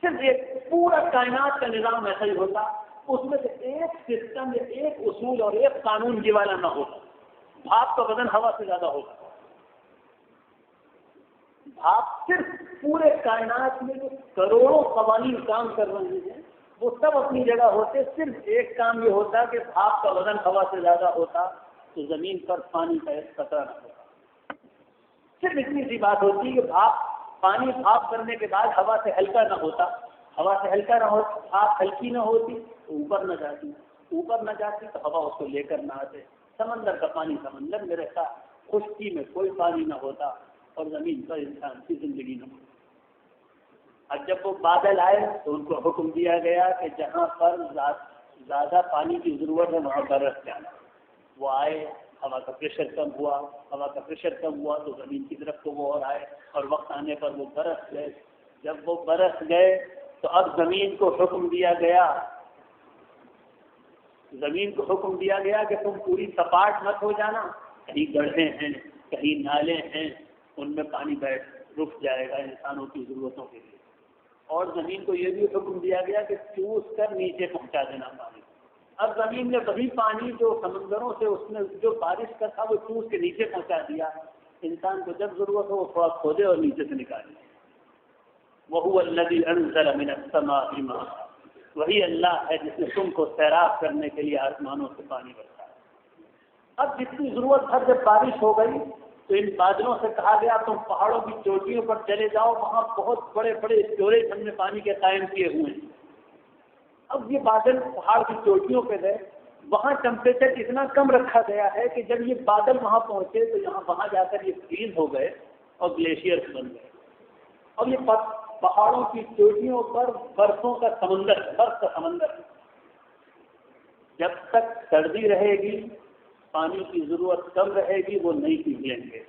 صرف ایک پورا کائنات کا نظام ایسا ہی ہوتا، اس میں سے ایک سسٹم یا ایک اصول اور ایک قانون یہ والا نہ ہوتا، بھاپ کا وزن ہوا سے زیادہ ہوتا۔ بھاپ صرف پورے کائنات میں جو کروڑوں قوانین کام کر رہے ہیں وہ سب اپنی جگہ ہوتے، صرف ایک کام یہ ہوتا کہ بھاپ کا وزن ہوا سے زیادہ ہوتا تو زمین پر پانی کا ایک قطرہ نہ ہوتا۔ صرف اتنی سی بات ہوتی کہ پانی بھاپ کرنے کے بعد ہوا سے ہلکا نہ ہوتا، ہوا سے ہلکا نہ ہوتا، بھاپ ہلکی نہ ہوتی تو اوپر نہ جاتی، اوپر نہ جاتی تو ہوا اس کو لے کر نہ آتے، سمندر کا پانی سمندر میں رہتا، خشکی میں کوئی پانی نہ ہوتا اور زمین پر انسان کی زندگی نہ ہوتی۔ اب جب وہ بادل آئے تو ان کو حکم دیا گیا کہ جہاں پر زیادہ پانی کی ضرورت ہے وہاں برس جانا۔ وہ آئے، ہوا کا پریشر کم ہوا، ہوا کا پریشر کم ہوا تو زمین کی طرف کو وہ اور آئے، اور وقت آنے پر وہ برس گئے۔ جب وہ برس گئے تو اب زمین کو حکم دیا گیا، زمین کو حکم دیا گیا کہ تم پوری سپاٹ مت ہو جانا، کہیں گڑھے ہیں کہیں نالے ہیں ان میں پانی رک جائے گا انسانوں کی ضرورتوں کے لیے۔ اور زمین کو یہ بھی حکم دیا گیا کہ چوس کر نیچے پہنچا دینا پانی۔ اب زمین نے وہی پانی جو سمندروں سے اس نے جو بارش کا تھا وہ چوس کے نیچے پہنچا دیا، انسان کو جب ضرورت ہو وہ تھوڑا کھودے اور نیچے سے نکالے۔ وَهُوَ الَّذِي أَنزَلَ مِنَ السَّمَاءِ مَاءً، وہی اللہ ہے جس نے تم کو سیراب کرنے کے لیے آسمانوں سے پانی برسایا۔ اب جتنی ضرورت تھا جب بارش ہو گئی تو ان بادلوں سے کہا گیا تم پہاڑوں کی چوٹیوں پر چلے جاؤ، وہاں بہت بڑے بڑے اسٹوریج ہم نے پانی کے قائم کیے ہوئے ہیں۔ اب یہ بادل پہاڑ کی چوٹیوں پہ گئے، وہاں ٹمپریچر اتنا کم رکھا گیا ہے کہ جب یہ بادل وہاں پہنچے تو وہاں جا کر یہ فریز ہو گئے اور گلیشیئر بن گئے، اور یہ پہاڑوں کی چوٹیوں پر برفوں کا سمندر، برف کا سمندر۔ جب تک سردی رہے گی پانی کی ضرورت کم رہے گی وہ نہیں پگھلیں گے۔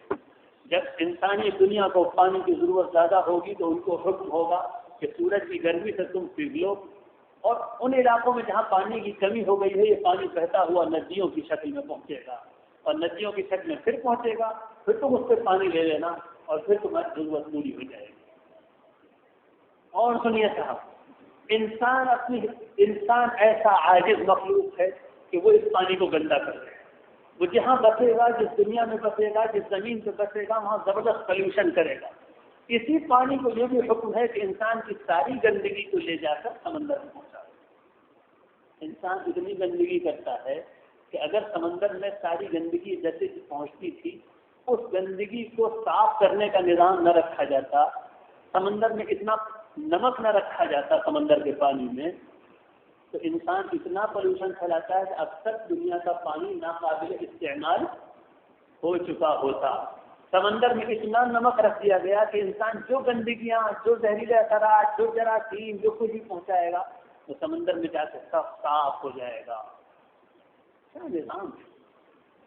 جب انسانی دنیا کو پانی کی ضرورت زیادہ ہوگی تو ان کو حکم ہوگا کہ سورج کی گرمی سے تم پگھلو، اور ان علاقوں میں جہاں پانی کی کمی ہو گئی ہے یہ پانی بہتا ہوا ندیوں کی شکل میں پہنچے گا، اور ندیوں کی شکل میں پھر پہنچے گا، پھر تم اس سے پانی لے لینا اور پھر تمہاری ضرورت پوری ہو جائے گی۔ اور سنیے صاحب، انسان ایسا عاجز مخلوق ہے کہ وہ اس پانی کو گندا کر دے۔ وہ جہاں بسے گا، جس دنیا میں بسے گا، جس زمین پہ بسے گا وہاں زبردست پلیوشن کرے گا۔ اسی پانی کو یہ بھی حکم ہے کہ انسان کی ساری گندگی کو لے جا کر سمندر میں پہنچا دے۔ انسان اتنی گندگی کرتا ہے کہ اگر سمندر میں ساری گندگی جیسے پہنچتی تھی اس گندگی کو صاف کرنے کا نظام نہ رکھا جاتا، سمندر میں اتنا نمک نہ رکھا جاتا سمندر کے پانی میں تو انسان اتنا پولوشن پھیلاتا ہے کہ اب تک دنیا کا پانی ناقابل استعمال ہو چکا ہوتا. سمندر میں اتنا نمک رکھ دیا گیا کہ انسان جو گندگیاں، جو زہریلے اثرات، جو جراثیم، جو کچھ بھی پہنچائے گا وہ سمندر میں جا کے سب صاف ہو جائے گا. کیا نظام ہے!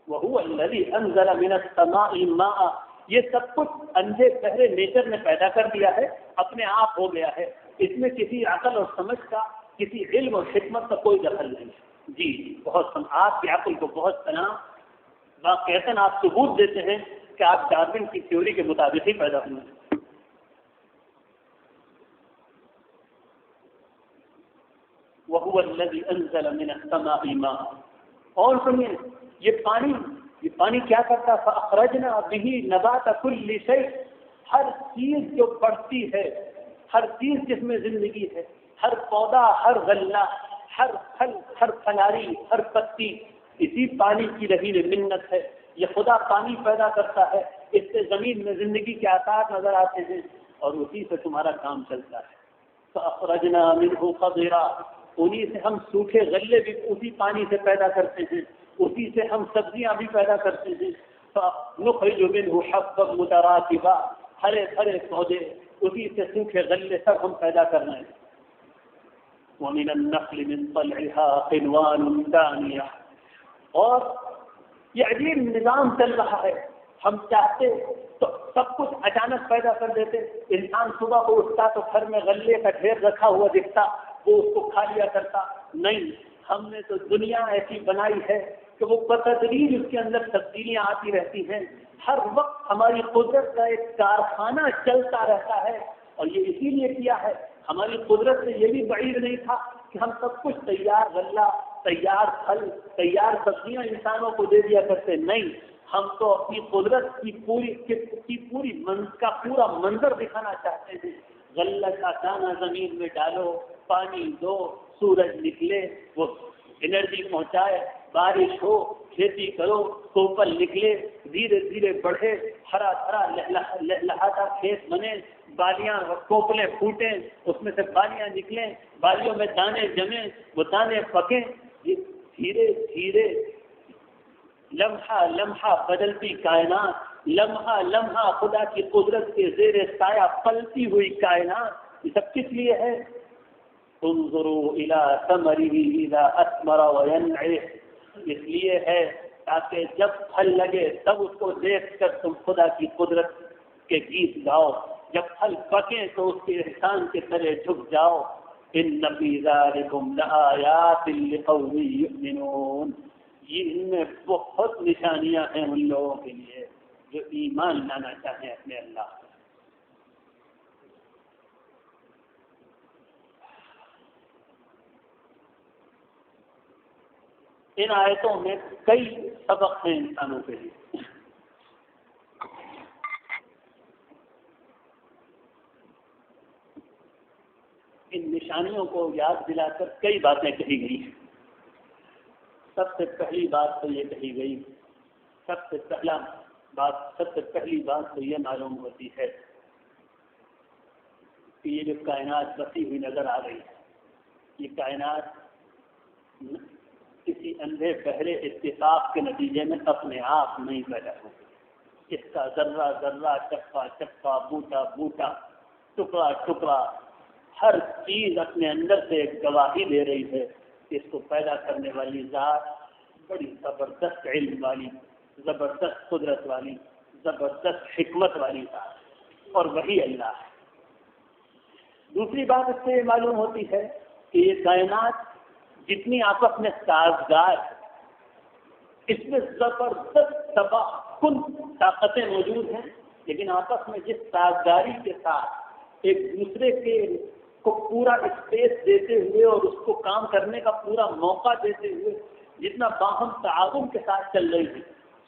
وَهُوَ الَّذِي أَنزَلَ مِنَ السَّمَاءِ مَاءً. یہ سب کچھ اندھے بہرے نیچر نے پیدا کر دیا ہے، اپنے آپ ہو گیا ہے. اس میں کسی عقل اور سمجھ کا، کسی علم اور حکمت کا کوئی دخل نہیں ہے. جی بہت آپ کی عقل کو بہت سلام. واقعتاً آپ ثبوت دیتے ہیں کہ آپ ڈارون کی تھیوری کے مطابق ہی پیدا ہوئے ہیں. وَهُوَ الَّذِي أَنزَلَ مِنَ السَّمَاءِ مَاءً. اور سنیے یہ پانی کیا کرتا؟ فَأَخْرَجْنَا بِهِ نَبَاتَ كُلِّ شَيْءٍ. ہر چیز جو بڑھتی ہے، ہر چیز جس میں زندگی ہے، ہر پودا، ہر غلہ، ہر پھل، ہر پھلاری، ہر پتی، اسی پانی کی رہین منت ہے. یہ خدا پانی پیدا کرتا ہے، اس سے زمین میں زندگی کے آثار نظر آتے ہیں اور اسی سے تمہارا کام چلتا ہے. فَأَخْرَجْنَا مِنْهُ خَضِرًا. انہی سے ہم سوکھے غلے بھی اسی پانی سے پیدا کرتے ہیں، اسی سے ہم سبزیاں بھی پیدا کرتے ہیں. فَنُخْرِجُ مِنْهُ حَبًّا مُتَرَاكِبًا. ہرے بھرے پودے، اسی سے سوکھے غلے سب ہم پیدا کر رہے ہیں. وَمِنَ النَّخْلِ مِنْ طَلْعِهَا قِنْوَانٌ دَانِيَةٌ. اور یہ عجیب نظام چل رہا ہے. ہم چاہتے تو سب کچھ اچانک پیدا کر دیتے. انسان صبح کو اٹھتا تو گھر میں غلے کا ڈھیر رکھا ہوا دکھتا، وہ اس کو کھا لیا کرتا. نہیں، ہم نے تو دنیا ایسی بنائی ہے کہ وہ بتدریج اس کے اندر تبدیلیاں آتی رہتی ہیں. ہر وقت ہماری قدرت کا ایک کارخانہ چلتا رہتا ہے اور یہ اسی لیے کیا ہے. ہماری قدرت سے یہ بھی بعید نہیں تھا کہ ہم سب کچھ تیار غلہ، تیار پھل، تیار سبزیاں انسانوں کو دے دیا کرتے. نہیں، ہم تو اپنی قدرت کی پورا منظر دکھانا چاہتے ہیں. غلہ کا دانہ زمین میں ڈالو، پانی دو، سورج نکلے، وہ انرجی پہنچائے، بارش ہو، کھیتی کرو، کوپل نکلے، دھیرے دھیرے بڑھے، ہرا بھرا لہلاتا کھیت بنے، بالیاں کوپلیں پھوٹیں، اس میں سے بالیاں نکلیں، بالیوں میں دانے جمیں، وہ دانے پکیں. یہ دھیرے دھیرے لمحہ لمحہ بدلتی کائنات، لمحہ لمحہ خدا کی قدرت کے زیر سایہ پلتی ہوئی کائنات. یہ سب کس لیے ہے؟ انظروا الى ثمره اذا اثمر وينعه. اس لیے ہے تاکہ جب پھل لگے تب اس کو دیکھ کر تم خدا کی قدرت کے گیت گاؤ، جب پھل پکیں تو اس کے احسان کے تلے جھک جاؤ. ان فی ذلکم لآیات لقوم یؤمنون. یہ ان میں بہت نشانیاں ہیں ان لوگوں کے لیے جو ایمان لانا چاہیں اپنے اللہ. ان آیتوں میں کئی سبق ہیں انسانوں کے لیے. ان نشانیوں کو یاد دلا کر کئی باتیں کہی گئی ہیں. سب سے پہلی بات تو یہ کہی گئی، سب سے پہلی بات تو یہ معلوم ہوتی ہے کہ یہ جو کائنات بسی ہوئی نظر آ رہی ہے، یہ کائنات کسی اندھے بہرے اتفاق کے نتیجے میں اپنے آپ نہیں پیدا ہوتی. اس کا ذرہ ذرہ، چپا چپا، بوٹا بوٹا، ٹکڑا ٹکڑا، ہر چیز اپنے اندر سے ایک گواہی دے رہی ہے. اس کو پیدا کرنے والی ذات بڑی زبردست علم والی، زبردست قدرت والی، زبردست حکمت والی ذات، اور وہی اللہ ہے. دوسری بات اس سے معلوم ہوتی ہے کہ یہ کائنات جتنی آپس میں سازگار، اس میں زبردست تباہ کن طاقتیں موجود ہیں، لیکن آپس میں جس سازگاری کے ساتھ ایک دوسرے کے کو پورا اسپیس دیتے ہوئے اور اس کو کام کرنے کا پورا موقع دیتے ہوئے جتنا باہم تعاون کے ساتھ چل رہی ہے،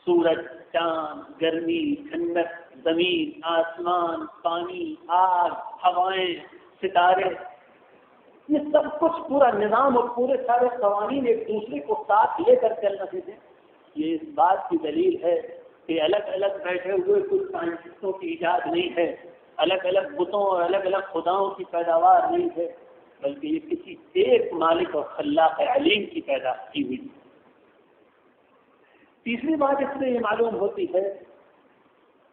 سورج، چاند، گرمی، ٹھنڈک، زمین، آسمان، پانی، آگ، ہوائیں، ستارے، یہ سب کچھ پورا نظام اور پورے سارے قوانین ایک دوسرے کو ساتھ لے کر چل رہے ہیں. یہ اس بات کی دلیل ہے کہ الگ الگ بیٹھے ہوئے کچھ سائنسسٹوں کی ایجاد نہیں ہے، الگ الگ بتوں اور الگ الگ خداؤں کی پیداوار نہیں ہے، بلکہ یہ کسی ایک مالک اور خلاق علیم کی پیدا کی ہوئی۔ تیسری بات اس سے یہ معلوم ہوتی ہے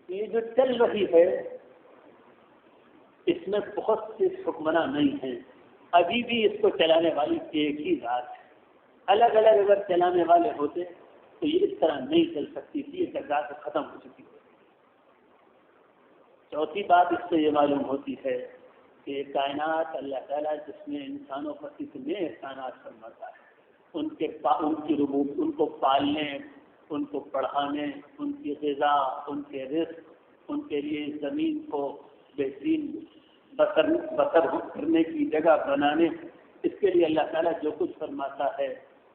کہ یہ جو چل رہی ہے اس میں بہت سے حکمراں نہیں ہیں، ابھی بھی اس کو چلانے والی ایک ہی ذات ہے۔ الگ الگ اگر چلانے والے ہوتے تو یہ اس طرح نہیں چل سکتی تھی، یہ ذات ختم ہو چکی ہے۔ چوتھی بات اس سے یہ معلوم ہوتی ہے کہ کائنات اللہ تعالیٰ جس میں انسانوں پر کتنے احسانات فرماتا ہے، ان کو پالنے، ان کو پڑھانے، ان کی غذا، ان کے رزق، ان کے لیے زمین کو بہترین بسر کرنے کی جگہ بنانے، اس کے لیے اللہ تعالیٰ جو کچھ فرماتا ہے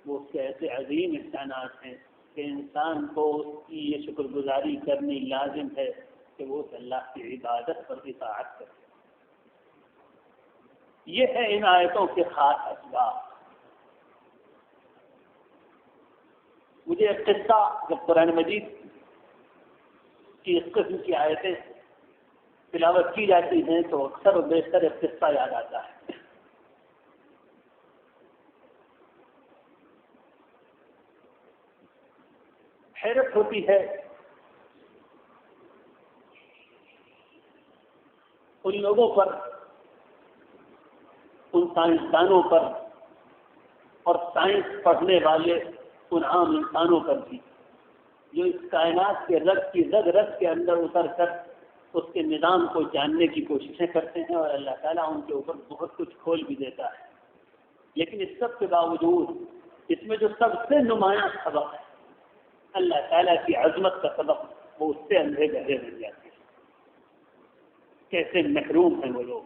وہ اس کے ایسے عظیم احسانات ہیں کہ انسان کو اس کی یہ شکر گزاری کرنی لازم ہے کہ وہ اللہ کی عبادت پر اطاعت کرے۔ یہ ہے ان آیتوں کے خاص اسباب۔ مجھے ایک قصہ جب قرآن مجید کی اس قسم کی آیتیں تلاوت کی جاتی ہیں تو اکثر و بیشتر ایک قصہ یاد آتا ہے۔ حیرت ہوتی ہے ان لوگوں پر، ان سائنسدانوں پر اور سائنس پڑھنے والے ان عام انسانوں پر بھی جو اس کائنات کے رگ کی رگ رگ کے اندر اتر کر اس کے نظام کو جاننے کی کوششیں کرتے ہیں، اور اللہ تعالیٰ ان کے اوپر بہت کچھ کھول بھی دیتا ہے۔ لیکن اس سب کے باوجود اس میں جو سب سے نمایاں سبق ہے اللہ تعالیٰ کی عظمت کا سبق، وہ اس سے اندھے گہرے بن جاتے ہیں۔ کیسے محروم ہیں وہ لوگ،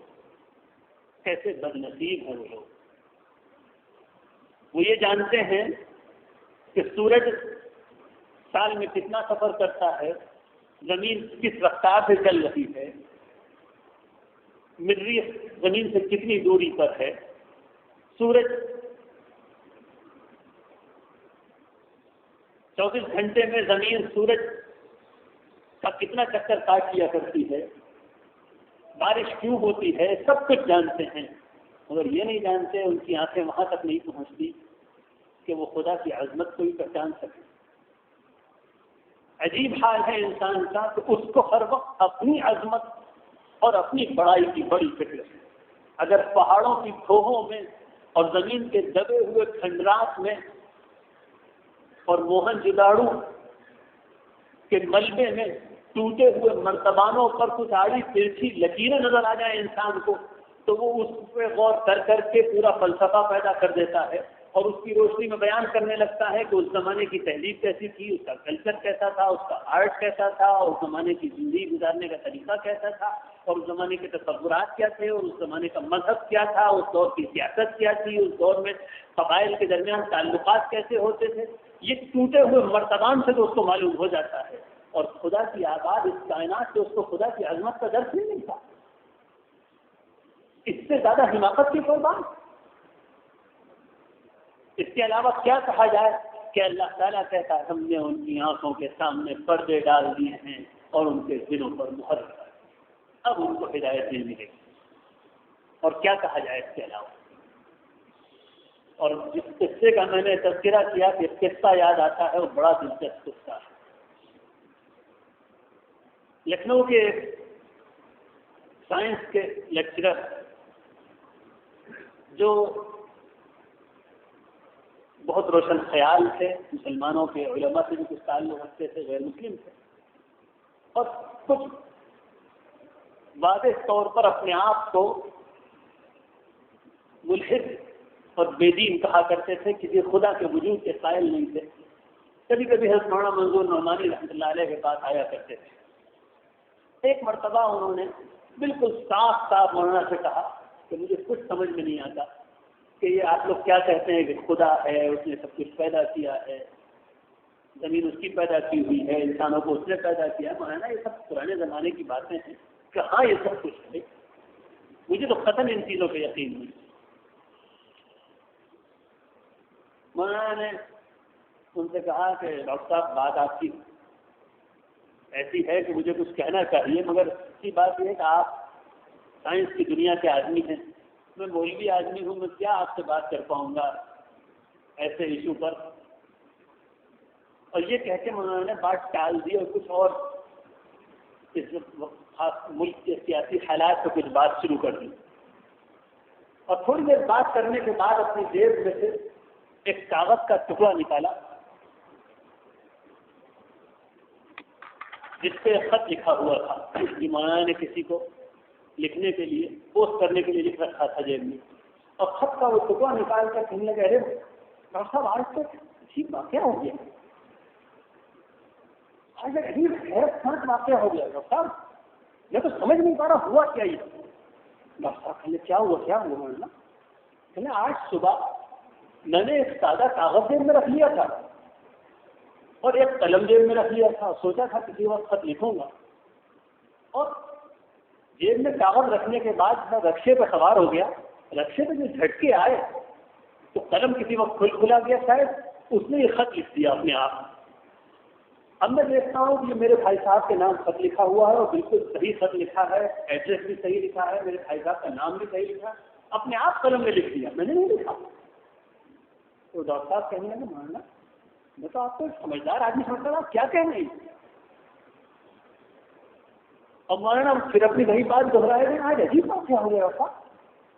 کیسے بد نصیب ہیں وہ لوگ۔ وہ یہ جانتے ہیں کہ سورج سال میں کتنا سفر کرتا ہے، زمین کس رفتار سے چل رہی ہے، مریخ زمین سے کتنی دوری پر ہے، سورج 24 گھنٹے میں زمین سورج کا کتنا چکر کاٹ لیا کرتی ہے، بارش کیوں ہوتی ہے، سب کچھ جانتے ہیں، مگر یہ نہیں جانتے، ان کی آنکھیں وہاں تک نہیں پہنچتی کہ وہ خدا کی عظمت کو بھی پہچان سکیں۔ عجیب حال ہے انسان کا کہ اس کو ہر وقت اپنی عظمت اور اپنی بڑائی کی بڑی فکر ہے۔ اگر پہاڑوں کی کھوہوں میں اور زمین کے دبے ہوئے کھنڈرات میں اور موہن جداڑو کے ملبے میں ٹوٹے ہوئے مرتبانوں پر کچھ آڑی ترچھی لکیریں نظر آ جائیں انسان کو، تو وہ اس پہ غور کر کے پورا فلسفہ پیدا کر دیتا ہے اور اس کی روشنی میں بیان کرنے لگتا ہے کہ اس زمانے کی تہذیب کیسی تھی، اس کا کلچر کیسا تھا، اس کا آرٹ کیسا تھا، اور اس زمانے کی زندگی گزارنے کا طریقہ کیسا تھا، اور اس زمانے کے تصورات کیا تھے، اور اس زمانے کا مذہب کیا تھا، اس دور کی سیاست کیا تھی، اس دور میں قبائل کے درمیان تعلقات کیسے ہوتے تھے۔ یہ ٹوٹے ہوئے مرتبان سے تو اس کو معلوم ہو جاتا ہے، اور خدا کی آباد اس کائنات سے اس کو خدا کی عظمت کا درس نہیں ملتا۔ اس سے زیادہ حماقت کی کوئی بات؟ اس کے علاوہ کیا کہا جائے کہ اللہ تعالیٰ کہتا ہے ہم نے ان کی آنکھوں کے سامنے پردے ڈال دیے ہیں اور ان کے دلوں پر مہر لگا دی، اب ان کو ہدایت نہیں ملے گی۔ اور کیا کہا جائے اس کے علاوہ؟ اور جس قصے کا میں نے تذکرہ کیا کہ قصہ یاد آتا ہے وہ بڑا دلچسپ قصہ ہے۔ لکھنؤ کے سائنس کے لیکچرر جو بہت روشن خیال تھے، مسلمانوں کے علماء سے بھی کچھ تعلق رکھتے تھے، غیر مسلم تھے، اور کچھ واضح طور پر اپنے آپ کو ملحد اور بے دین کہا کرتے تھے، کسی خدا کے وجود کے قائل نہیں تھے۔ کبھی کبھی حضرت مولانا منظور نعمانی رحمۃ اللہ علیہ کے پاس آیا کرتے تھے۔ ایک مرتبہ انہوں نے بالکل صاف صاف مولانا سے کہا کہ مجھے کچھ سمجھ میں نہیں آتا کہ یہ آپ لوگ کیا کہتے ہیں کہ خدا ہے، اس نے سب کچھ پیدا کیا ہے، زمین اس کی پیدا کی ہوئی ہے، انسانوں کو اس نے پیدا کیا ہے۔ مولانا یہ سب پرانے زمانے کی باتیں ہیں کہ ہاں یہ سب کچھ ہے، مجھے تو قطعاً ان چیزوں پہ یقین نہیں۔ مولانا نے ان سے کہا کہ ڈاکٹر صاحب بات آپ کی ایسی ہے کہ مجھے کچھ کہنا چاہیے، مگر اسی بات یہ ہے کہ آپ سائنس کی دنیا کے آدمی ہیں، میں مولوی آدمی ہوں، میں کیا آپ سے بات کر پاؤں گا ایسے ایشو پر. اور یہ کہہ کے مولانا نے بات ٹال دی اور کچھ اور اس خاص ملک کے سیاسی حالات کو کچھ بات شروع کر دی. اور تھوڑی دیر بات کرنے کے بعد اپنی جیب میں سے ایک کاغذ کا ٹکڑا نکالا جس پہ خط لکھا ہوا تھا کہ مولانا نے کسی کو لکھنے کے لیے پوسٹ کرنے کے لیے لکھ رکھا تھا جیب میں. اور خط کا وہ ٹکڑا نکال کر کہنے لگے ارے ڈاکٹر صاحب آج تک ٹھیک واقعہ ہو گیا، آج ایک عجیب حیرت ناک واقعہ ہو گیا ڈاکٹر صاحب، میں تو سمجھ نہیں پا رہا ہوا کیا. یہ ڈاکٹر صاحب کہنے کیا ہوا مولانا؟ کہنے آج صبح میں نے ایک سادہ کاغذ جیب میں رکھ لیا تھا اور ایک قلم جیب میں رکھ لیا تھا، سوچا تھا کسی وقت خط لکھوں گا، اور جیب میں کاغذ رکھنے کے بعد میں رکشے پہ سوار ہو گیا. رکشے پہ جو جھٹکے آئے تو قلم کسی وقت کھلا گیا، شاید اس نے یہ خط لکھ دیا اپنے آپ. اب میں دیکھتا ہوں کہ یہ میرے بھائی صاحب کے نام خط لکھا ہوا ہے اور بالکل صحیح خط لکھا ہے، ایڈریس بھی صحیح لکھا ہے، میرے بھائی صاحب کا نام بھی صحیح لکھا ہے، اپنے آپ قلم میں لکھ دیا، میں نے نہیں لکھا. تو ڈاکٹر صاحب کہنے لگے مولانا میں تو آپ کو سمجھدار آدمی سمجھتا تھا، آپ کیا کہہ رہے ہیں؟ اور مولانا پھر اپنی وہی بات دہرائے گئے، آج عجیب بات کیا ہو گیا تھا،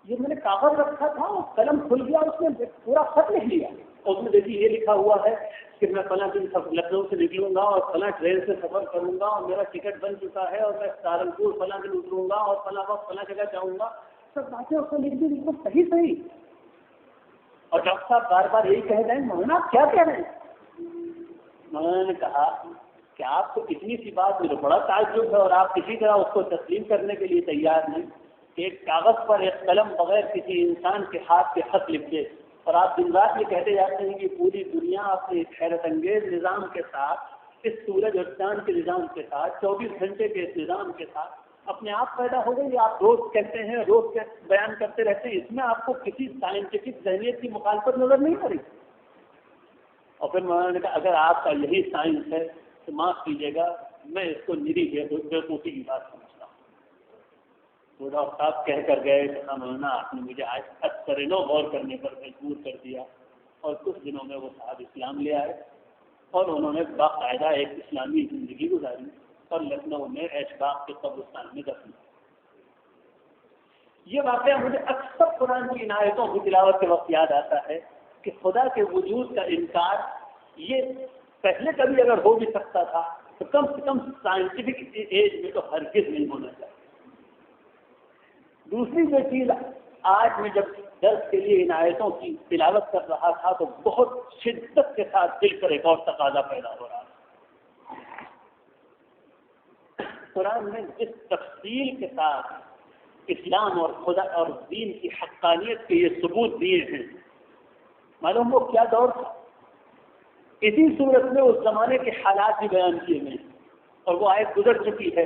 یہ میں نے کاغذ رکھا تھا اور قلم کھل گیا، اس نے پورا خط لکھ لیا اور اس میں دیکھیے یہ لکھا ہوا ہے کہ میں فلاں دن لکھنؤ سے نکلوں گا اور فلاں ٹرین سے سفر کروں گا اور میرا ٹکٹ بن چکا ہے اور میں سہارنپور فلاں دن اتروں گا اور فلاں وقت فلاں جگہ جاؤں گا. سب باتیں اس کو لکھ دی بالکل صحیح. اور ڈاکٹر صاحب بار بار یہی کہہ رہے ہیں مولانا آپ کیا کہہ رہے ہیں؟ مولانا نے کہا کہ آپ کو اتنی سی بات میں بڑا تعجب ہے اور آپ کسی طرح اس کو تسلیم کرنے کے لیے تیار نہیں کہ ایک کاغذ پر ایک قلم بغیر کسی انسان کے ہاتھ کے خط لکھ دے، اور آپ دن رات یہ کہتے جاتے ہیں کہ پوری دنیا اپنے حیرت انگیز نظام کے ساتھ، اس سورج اور چاند کے نظام کے ساتھ، 24 گھنٹے کے اس نظام کے ساتھ اپنے آپ پیدا ہو گئی. آپ روز کہتے ہیں، روز بیان کرتے رہتے ہیں، اس میں آپ کو کسی سائنٹیفک ذہنیت کی مخالفت نظر نہیں آ رہی. اور پھر مولانا نے کہا اگر آپ کا یہی سائنس ہے تو معاف کیجیے گا، میں اس کو نری بیوقوفی کی بات سمجھتا ہوں. تو ڈاکٹر صاحب کہہ کر گئے کہ مولانا آپ نے مجھے آج اکثر غور کرنے پر مجبور کر دیا. اور کچھ دنوں میں وہ صاحب اسلام لے آئے اور انہوں نے باقاعدہ ایک اسلامی زندگی گزاری اور لکھنؤ میں ایش باغ کے قبرستان میں دفن. یہ واقعہ مجھے اکثر قرآن کی ان آیتوں کی تلاوت کے وقت یاد آتا ہے کہ خدا کے وجود کا انکار یہ پہلے کبھی اگر ہو بھی سکتا تھا تو کم سے کم سائنٹیفک ایج میں تو ہرگز نہیں ہونا چاہیے. دوسری جو چیز آج میں جب درس کے لیے ان آیتوں کی تلاوت کر رہا تھا تو بہت شدت کے ساتھ دل پر ایک اور تقاضا پیدا ہو رہا تھا. قرآن نے جس تفصیل کے ساتھ اسلام اور خدا اور دین کی حقانیت کے یہ ثبوت دیے ہیں، معلوم وہ کیا دور تھا. اسی صورت میں اس زمانے کے حالات بھی بیان کیے گئے اور وہ آیت گزر چکی ہے.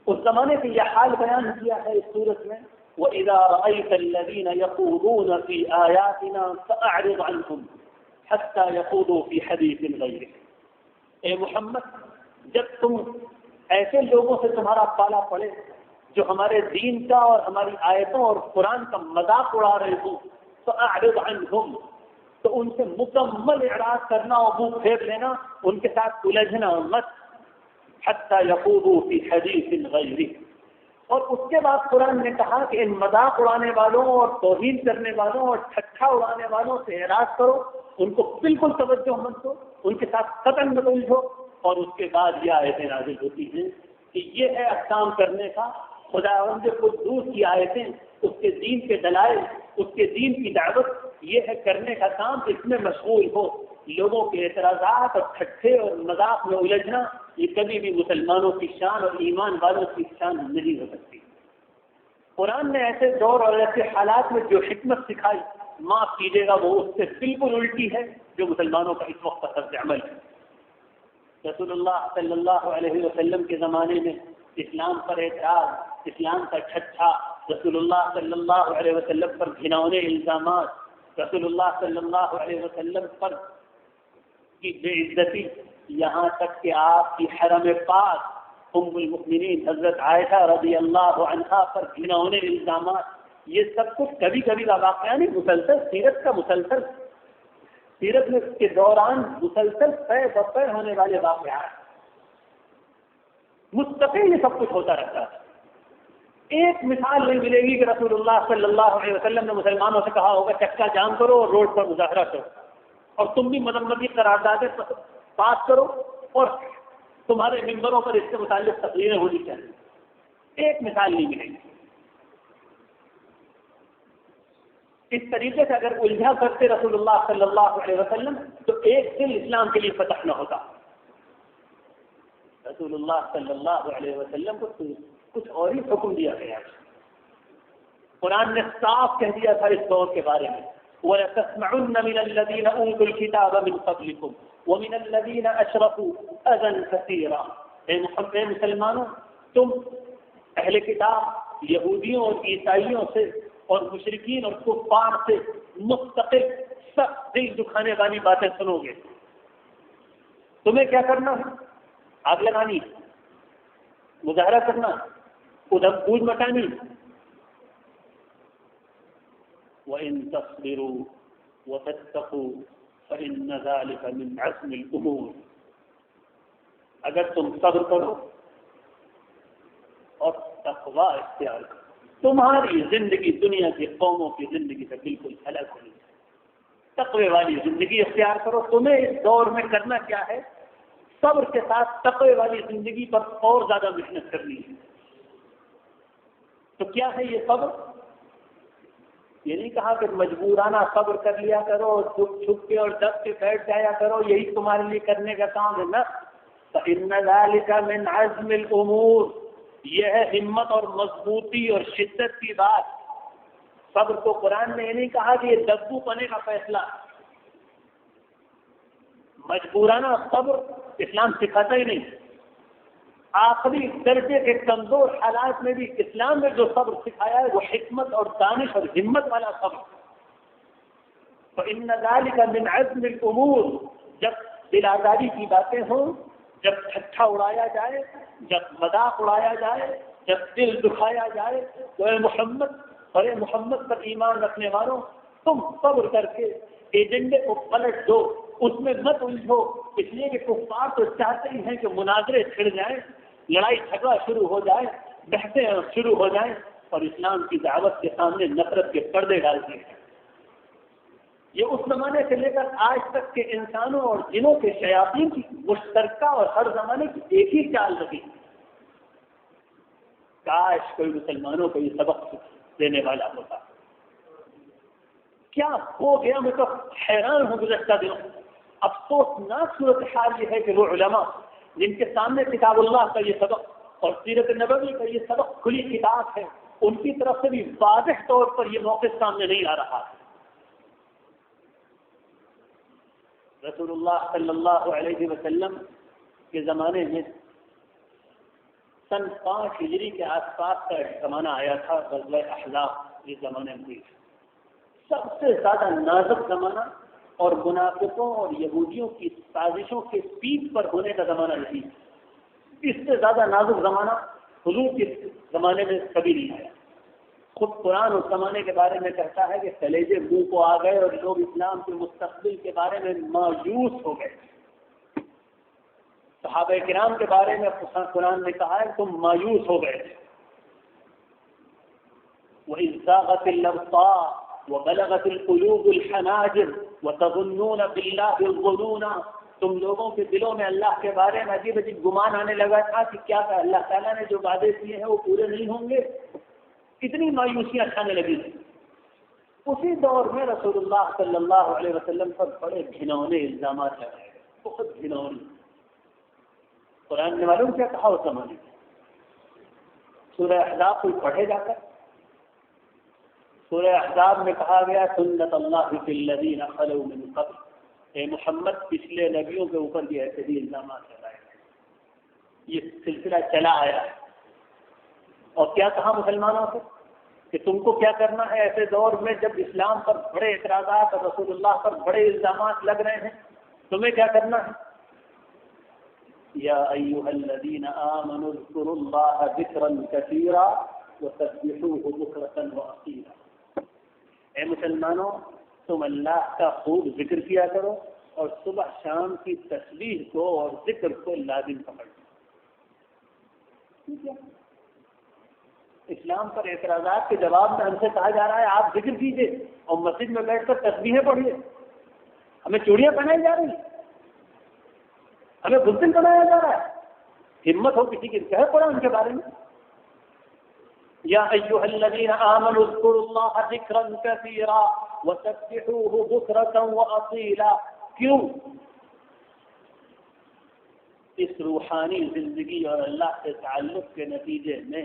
اس زمانے کے یہ حال بیان کیا ہے اس صورت میں وَإِذَا رَأَيْتَ الَّذِينَ يَخُوضُونَ فِي آيَاتِنَا فَأَعْرِضْ عَنْهُمْ حَتَّى يَخُوضُوا فِي حَدِيثٍ غَيْرِهِ. اے محمد جب تم ایسے لوگوں سے تمہارا پالا پڑے جو ہمارے دین کا اور ہماری آیتوں اور قرآن کا مذاق اڑا رہے ہوں فَأَعْرِضْ عَنْهُمْ تو ان سے مکمل اعراض کرنا اور منہ پھیر لینا، ان کے ساتھ الجھنا مت. حتی یخوضوا فی حدیث غیرہ. اور اس کے بعد قرآن نے کہا کہ ان مذاق اڑانے والوں اور توہین کرنے والوں اور ٹھٹھا اڑانے والوں سے اعراض کرو، ان کو بالکل توجہ مت دو، ان کے ساتھ قطعاً مت الجھو. اور اس کے بعد یہ آیتیں نازل ہوتی ہیں کہ یہ ہے احکام کرنے کا. خداوند قدوس کی آیتیں، اس کے دین کے دلائل، اس کے دین کی دعوت، یہ ہے کرنے کا کام. اس میں مشغول ہو. لوگوں کے اعتراضات اور ٹھٹھے اور مذاق میں الجھنا یہ کبھی بھی مسلمانوں کی شان اور ایمان والوں کی شان نہیں ہو سکتی. قرآن نے ایسے دور اور ایسے حالات میں جو حکمت سکھائی، معاف کیجیے گا وہ اس سے بالکل الٹی ہے جو مسلمانوں کا اس وقت کا طرز عمل ہے. رسول اللہ صلی اللہ علیہ وسلم کے زمانے میں اسلام پر اعتراض، اسلام کا ٹھٹھا، رسول اللہ صلی اللہ علیہ وسلم پر گھناؤنے الزامات، رسول اللہ صلی اللہ علیہ وسلم پر کی بے عزتی، یہاں تک کہ آپ کی حرم پاک ام المؤمنین حضرت عائشہ رضی اللہ عنہا پر گھناؤنے الزامات، یہ سب کچھ کبھی کبھی کا واقعہ نہیں، مسلسل سیرت کا مسلسل، سیرت میں کے دوران مسلسل پے بپے ہونے والے واقعات، مستقل یہ سب کچھ ہوتا رہتا ہے۔ ایک مثال نہیں ملے گی کہ رسول اللہ صلی اللہ علیہ وسلم نے مسلمانوں سے کہا ہوگا چکا جام کرو اور روڈ پر مظاہرہ کرو اور تم بھی مذمتی قراردادیں پاس کرو اور تمہارے ممبروں پر اس کے متعلق تقریریں ہونی چاہیے، ایک مثال نہیں ملے گی۔ اس طریقے سے اگر الجھا کرتے رسول اللہ صلی اللہ علیہ وسلم تو ایک دن اسلام کے لیے فتح نہ ہوتا۔ رسول اللہ صلی اللہ علیہ وسلم کو کچھ اور ہی حکم دیا گیا ہے۔ قرآن نے صاف کہہ دیا تھا اس دور کے بارے میں، وَلَتَسْمَعُنَّ مِنَ الَّذِينَ أُوتُوا الْكِتَابَ مِنْ قَبْلِكُمْ وَمِنَ الَّذِينَ أَشْرَكُوا أَذًى كَثِيرًا۔ اے مسلمانوں، تم اہل کتاب یہودیوں اور عیسائیوں سے اور مشرکین اور کفار سے مستقل سخت دل دکھانے والی باتیں سنو گے۔ تمہیں کیا کرنا ہے؟ آگ لگانی، مظاہرہ کرنا، ادھم پوج مٹانی۔ وَإِن تَصْبِرُوا وَتَتَّقُوا فَإِنَّ ذَلِكَ مِنْ عَزْمِ الْأُمُورِ۔ اگر تم صبر کرو اور تقویٰ اختیار کرو، تمہاری زندگی دنیا کی قوموں کی زندگی سے بالکل الگ ہوگی۔ تقوی والی زندگی اختیار کرو۔ تمہیں اس دور میں کرنا کیا ہے؟ صبر کے ساتھ تقوی والی زندگی پر اور زیادہ محنت کرنی ہے۔ تو کیا ہے یہ صبر؟ یہ نہیں کہا کہ مجبورانہ صبر کر لیا کرو، چھپ چھپ کے اور دب کے بیٹھ جایا کرو، یہی تمہارے لیے کرنے کا کام ہے۔ نہ، فَإِنَّ ذَلِكَ مِنْ عَزْمِ الْأُمُورِ، یہ ہے ہمت اور مضبوطی اور شدت کی بات۔ صبر کو قرآن نے یہ نہیں کہا کہ یہ دبو پنے کا فیصلہ، مجبورانہ صبر اسلام سکھاتا ہی نہیں۔ آخری درجے کے کمزور حالات میں بھی اسلام نے جو صبر سکھایا ہے وہ حکمت اور دانش اور ہمت والا صبر۔ فَإِنَّ ذَلِكَ مِنْ عَزْمِ الْأُمُورِ، جب دل آزاری کی باتیں ہوں، جب ٹھٹھا اڑایا جائے، جب مذاق اڑایا جائے، جب دل دکھایا جائے، تو اے محمد اور اے محمد پر ایمان رکھنے والوں، تم صبر کر کے ایجنڈے کو پلٹ دو، اس میں مت الجھو، اس لیے کہ کفار تو چاہتے ہی ہیں کہ مناظرے چھڑ جائیں، لڑائی جھگڑا شروع ہو جائے، بحثیں شروع ہو جائیں اور اسلام کی دعوت کے سامنے نفرت کے پردے ڈالتے ہیں۔ یہ اس زمانے سے لے کر آج تک کے انسانوں اور جنوں کے شیاطین کی مشترکہ اور ہر زمانے کی ایک ہی چال رہی۔ کاش کوئی مسلمانوں کو یہ سبق دینے والا ہوتا۔ کیا ہو گیا، میں تو حیران ہوں گزشتہ دنوں۔ افسوسناک صورتحال یہ ہے کہ وہ علماء جن کے سامنے کتاب اللہ کا یہ سبق اور سیرت نبوی کا یہ سبق کھلی کتاب ہے، ان کی طرف سے بھی واضح طور پر یہ موقف سامنے نہیں آ رہا ہے۔ رسول اللہ صلی اللہ علیہ وسلم کے زمانے میں سن 5 ہجری کے آس پاس کا ایک زمانہ آیا تھا، غزوہ احزاب۔ اس زمانے میں سب سے زیادہ نازک زمانہ اور منافقوں اور یہودیوں کی سازشوں کے پیٹ پر ہونے کا زمانہ نہیں، اس سے زیادہ نازک زمانہ حضور کے زمانے میں کبھی نہیں آیا۔ خود قرآن اس زمانے کے بارے میں کہتا ہے کہ کلیجے منہ کو آ گئے اور لوگ اسلام کے مستقبل کے بارے میں مایوس ہو گئے۔ صحابہ کرام کے بارے میں قرآن نے کہا ہے تم مایوس ہو گئے۔ وَإِذْ زَاغَتِ الْأَبْصَارُ وَبَلَغَتِ الْقُلُوبُ الْحَنَاجِرَ وَتَظُنُّونَ بِاللَّهِ الظُّنُونَ، تم لوگوں کے دلوں میں اللہ کے بارے میں عجیب عجیب گمان آنے لگا تھا کہ کیا کہ اللہ تعالیٰ نے جو وعدے کیے ہیں وہ پورے نہیں ہوں گے۔ کتنی مایوسیاں کھانے لگی تھی۔ اسی دور میں رسول اللہ صلی اللہ علیہ وسلم پر بڑے گھنونے الزامات لگائے گئے، بہت گھنونے۔ قرآن نے معلوم کیا کہا اس زمانے میں؟ سورہ احزاب کوئی پڑھے جا کر؟ سورہ احزاب میں کہا گیا سنت اللہ فی الذین خلوا من قبل، اے محمد پچھلے نبیوں کے اوپر بھی ایسے ہی الزامات لگائے گئے۔ یہ سلسلہ چلا آیا ہے۔ اور کیا کہا مسلمانوں سے کہ تم کو کیا کرنا ہے ایسے دور میں جب اسلام پر بڑے اعتراضات اور رسول اللہ پر بڑے الزامات لگ رہے ہیں، تمہیں کیا کرنا ہے؟ یا ایھا الذین آمنوا اذکروا اللہ ذکرا کثیرا وسبحوہ بکرۃ واصیلا، اے مسلمانوں تم اللہ کا خوب ذکر کیا کرو اور صبح شام کی تسبیح کو اور ذکر کو لازم پکڑ لو. ٹھیک ہے، اسلام پر اعتراضات کے جواب میں ہم سے کہا جا رہا ہے آپ ذکر کیجیے اور مسجد میں بیٹھ کر تسبیحیں پڑھیے. ہمیں چوڑیاں پہنائی جا رہی ہیں، ہمیں بزدل بنایا جا رہا ہے. ہمت ہو کسی کی کہہ پڑا ان کے بارے میں. یا ایھا الذین آمنوا اذکروا اللہ ذکرا کثیرا وسبحوہ بکرۃ واصیلا. کیوں؟ اس روحانی زندگی اور اللہ سے تعلق کے نتیجے میں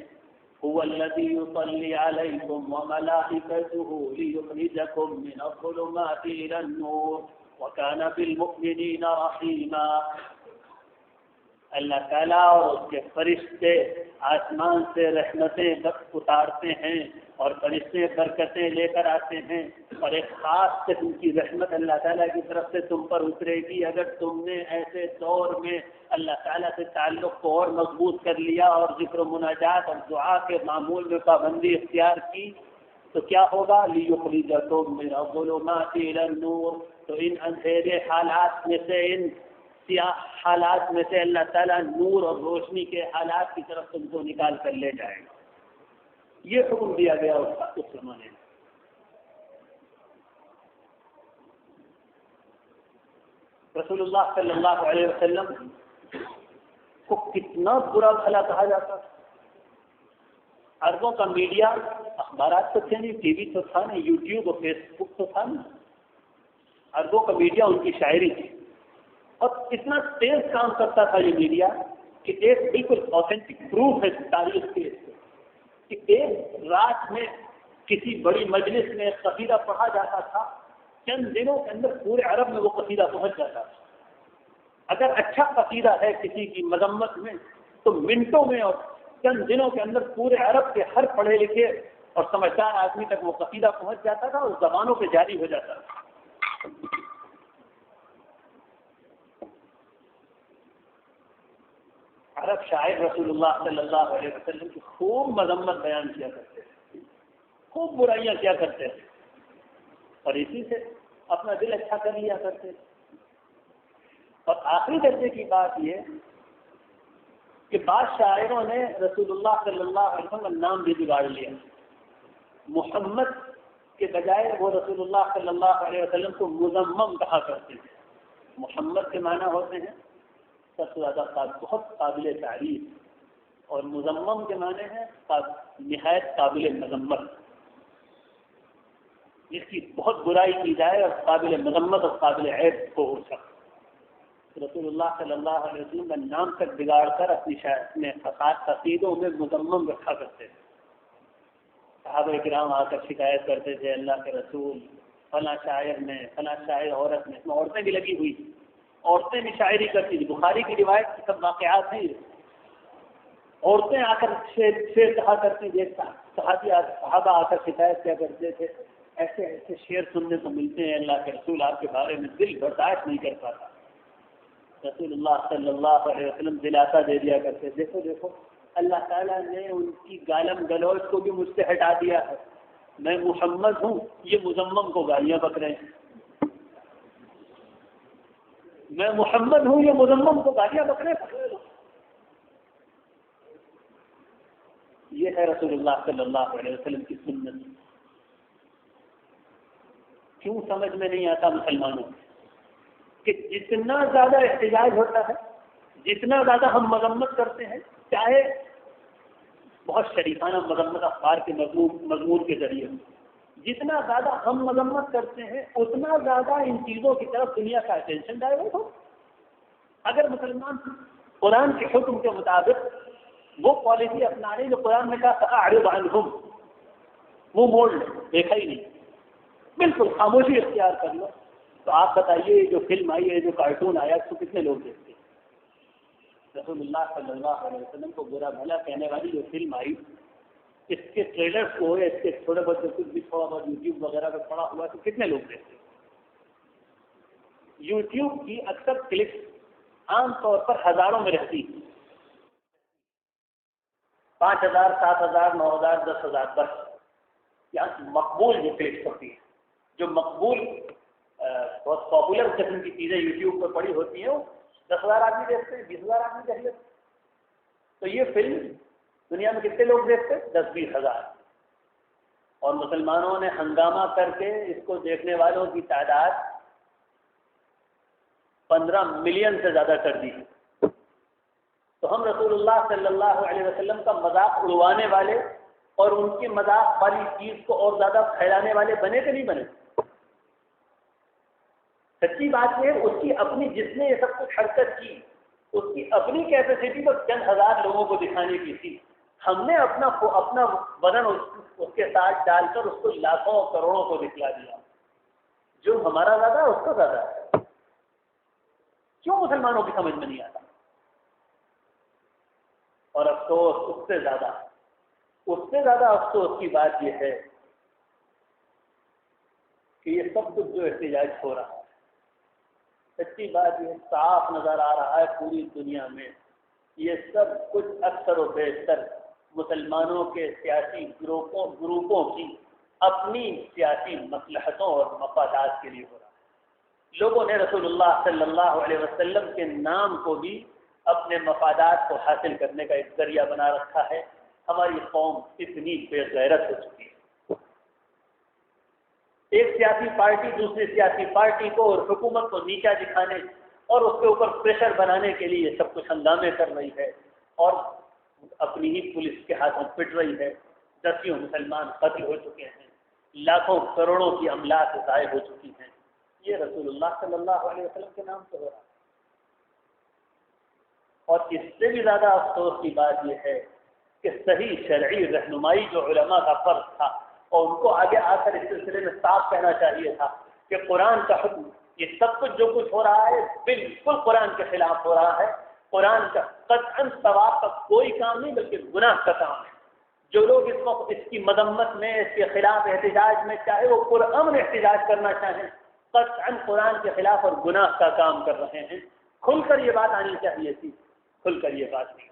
هو الذي يصلي عليكم وملائكته ليخرجكم من الظلمات إلى النور وكان بالمؤمنين رحيما. اللہ تعالیٰ اور اس کے فرشتے آسمان سے رحمتیں اتارتے ہیں اور فرشتے برکتیں لے کر آتے ہیں، اور ایک خاص قسم کی رحمت اللہ تعالیٰ کی طرف سے تم پر اترے گی اگر تم نے ایسے دور میں اللہ تعالیٰ سے تعلق کو اور مضبوط کر لیا اور ذکر و مناجات اور دعا کے معمول میں پابندی اختیار کی. تو کیا ہوگا؟ لِيُخْرِجَكُم مِّنَ الظُّلُمَاتِ إِلَى النُّورِ. تو ان اندھیرے حالات میں سے، ان سیاہ حالات میں سے اللہ تعالیٰ نور اور روشنی کے حالات کی طرف تم کو نکال کر لے جائے گا. یہ حکم دیا گیا اس زمانے میں. رسول اللہ صلی اللہ علیہ وسلم کو کتنا برا بھلا کہا جاتا تھا. عربوں کا میڈیا، اخبارات تو تھے نہیں، ٹی وی تو تھا نہیں، یوٹیوب اور فیس بک تو تھا نہیں. عربوں کا میڈیا ان کی شاعری تھی، اور اتنا تیز کام کرتا تھا یہ میڈیا کہ ایک بالکل آتھینٹک پروف ہے تاریخ کے کہ ایک رات میں کسی بڑی مجلس میں قصیدہ پڑھا جاتا تھا، چند دنوں کے اندر پورے عرب میں وہ قصیدہ پہنچ جاتا تھا. اگر اچھا قصیدہ ہے کسی کی مذمت میں تو منٹوں میں اور چند دنوں کے اندر پورے عرب کے ہر پڑھے لکھے اور سمجھدار آدمی تک وہ قصیدہ پہنچ جاتا تھا اور زبانوں پہ جاری ہو جاتا تھا. عرب شاعر رسول اللہ صلی اللہ علیہ وسلم کی خوب مذمت بیان کیا کرتے تھے، خوب برائیاں کیا کرتے تھے، اور اسی سے اپنا دل اچھا کر لیا کرتے تھے. اور آخری درجے کی بات یہ کہ بعض شاعروں نے رسول اللہ صلی اللہ علیہ وسلم کا نام بھی بگاڑ لیا. محمد کے بجائے وہ رسول اللہ صلی اللہ علیہ وسلم کو مزمم کہا کرتے تھے. محمد کے معنی ہوتے ہیں سب سے زیادہ بہت قابل تعریف، اور مزمم کے معنی ہیں نہایت قابل مذمت، جس کی بہت برائی کی جائے اور قابل مذمت اور قابل عیب کو ہو سکتا. رسول اللہ صلی اللہ علیہ وسلم کا نام تک بگاڑ کر اپنے قصیدوں میں مذمم رکھا کرتے تھے. صحابہ کرام آ کر شکایت کرتے تھے اللہ کے رسول فلاں شاعر نے، فلاں شاعر عورت نے، اس میں عورتیں بھی لگی ہوئی، عورتیں بھی شاعری کرتی تھی. بخاری کی روایت کی سب واقعات ہیں. عورتیں آ کر شعر کہا کرتی تھے، صحابہ آ کر شکایت کیا کرتے تھے ایسے ایسے شعر سننے کو ملتے ہیں اللہ کے رسول آپ کے بارے میں دل برداشت نہیں کر پاتا. رسول اللہ صلی اللہ علیہ وسلم دلاسا دے دیا کرتے، دیکھو دیکھو اللہ تعالیٰ نے ان کی گالم گلوچ کو بھی مجھ سے ہٹا دیا ہے، میں محمد ہوں، یہ مزمم کو گالیاں بک رہے ہیں. میں محمد ہوں، یہ مزمم کو گالیاں بک رہے ہیں. یہ ہے رسول اللہ صلی اللہ علیہ وسلم کی سنت. کیوں سمجھ میں نہیں آتا مسلمانوں کہ جتنا زیادہ احتجاج ہوتا ہے، جتنا زیادہ ہم مذمت کرتے ہیں، چاہے بہت شریفانہ مذمت اخبار کے مضمون کے ذریعے، جتنا زیادہ ہم مذمت کرتے ہیں اتنا زیادہ ان چیزوں کی طرف دنیا کا اٹینشن ڈائیورٹ ہو. اگر مسلمان قرآن کے حکم کے مطابق وہ پالیسی اپنانے جو قرآن نے کہا اعرض عنہم، وہ موڑ لے، دیکھا ہی نہیں، بالکل خاموشی اختیار کر لو، تو آپ بتائیے جو فلم آئی ہے، جو کارٹون آیا، اس کو کتنے لوگ دیکھتے ہیں؟ رسول اللہ صلی اللہ علیہ وسلم کو برا بھلا کہنے والی جو فلم آئی، اس کے ٹریلرز کو ہے، اس کے تھوڑے بہت جو کچھ بھی تھوڑا بہت یوٹیوب وغیرہ پہ پڑا ہوا ہے، تو کتنے لوگ دیکھتے ہیں؟ یوٹیوب کی اکثر کلکس عام طور پر ہزاروں میں رہتی ہیں، 5,000 7,000 9,000 10,000 بس یہاں مقبول جو کلکس ہوتی ہیں، جو مقبول بہت پاپولر قسم کی چیزیں یوٹیوب پر پڑی ہوتی ہیں وہ 10,000 آدمی دیکھتے ہیں، 20,000 آدمی دیکھ لیتے ہیں۔ تو یہ فلم دنیا میں کتنے لوگ دیکھتے ہیں؟ 10-20,000، اور مسلمانوں نے ہنگامہ کر کے اس کو دیکھنے والوں کی تعداد 15 ملین سے زیادہ کر دی ہے۔ تو ہم رسول اللہ صلی اللہ علیہ وسلم کا مذاق اڑوانے والے اور ان کی مذاق والی چیز کو اور زیادہ پھیلانے والے بنے کہ نہیں بنے؟ سچی بات یہ ہے، اس کی اپنی، جس نے یہ سب کچھ حرکت کی، اس کی اپنی کیپیسٹی تو چند ہزار لوگوں کو دکھانے کی تھی، ہم نے اپنا بدن اس کے ساتھ ڈال کر اس کو لاکھوں کروڑوں کو دکھلا دیا۔ جو ہمارا زیادہ ہے اس کو زیادہ ہے، کیوں مسلمانوں کی سمجھ میں نہیں آتا؟ اور افسوس اس سے زیادہ افسوس کی بات یہ ہے کہ یہ سب کچھ جو احتجاج ہو رہا ہے، سچی بات یہ صاف نظر آ رہا ہے پوری دنیا میں، یہ سب کچھ اکثر و بیشتر مسلمانوں کے سیاسی گروپوں کی اپنی سیاسی مصلحتوں اور مفادات کے لیے ہو رہا ہے۔ لوگوں نے رسول اللہ صلی اللہ علیہ وسلم کے نام کو بھی اپنے مفادات کو حاصل کرنے کا ایک ذریعہ بنا رکھا ہے۔ ہماری قوم اتنی بے غیرت ہو چکی ہے، ایک سیاسی پارٹی دوسری سیاسی پارٹی کو اور حکومت کو نیچا دکھانے اور اس کے اوپر پریشر بنانے کے لیے سب کچھ ہنگامے کر رہی ہے، اور اپنی ہی پولیس کے ہاتھوں پٹ رہی ہے۔ دسیوں مسلمان قتل ہو چکے ہیں، لاکھوں کروڑوں کی املاک ضائع ہو چکی ہیں۔ یہ رسول اللہ صلی اللہ علیہ وسلم کے نام سے ہو رہا ہے۔ اور اس سے بھی زیادہ افسوس کی بات یہ ہے کہ صحیح شرعی رہنمائی جو علماء کا فرض تھا، اور ان کو آگے آ کر اس سلسلے میں صاف کہنا چاہیے تھا کہ قرآن کا حکم، یہ سب کچھ جو کچھ ہو رہا ہے بالکل قرآن کے خلاف ہو رہا ہے۔ قرآن کا قطعاً ثواب کا کوئی کام نہیں بلکہ گناہ کا کام ہے۔ جو لوگ اس وقت اس کی مذمت میں، اس کے خلاف احتجاج میں، چاہے وہ پرامن احتجاج کرنا چاہیں، قطعاً قرآن کے خلاف اور گناہ کا کام کر رہے ہیں۔ کھل کر یہ بات آنی چاہیے تھی، کھل کر یہ بات نہیں۔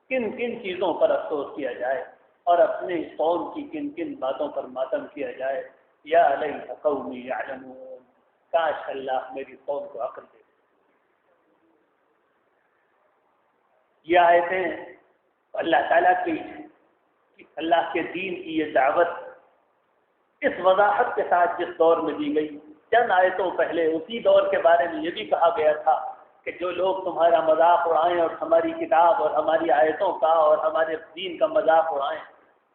کن کن چیزوں پر افسوس کیا جائے اور اپنے قوم کی کن کن باتوں پر ماتم کیا جائے۔ یا لیت قومی یعلمون، کاش اللہ میری قوم کو عقل دے۔ یہ آیتیں اللہ تعالیٰ کی، اللہ کے دین کی یہ دعوت اس وضاحت کے ساتھ جس دور میں دی گئی، چند آیتوں پہلے اسی دور کے بارے میں یہ بھی کہا گیا تھا کہ جو لوگ تمہارا مذاق اڑائیں اور ہماری کتاب اور ہماری آیتوں کا اور ہمارے دین کا مذاق اڑائیں،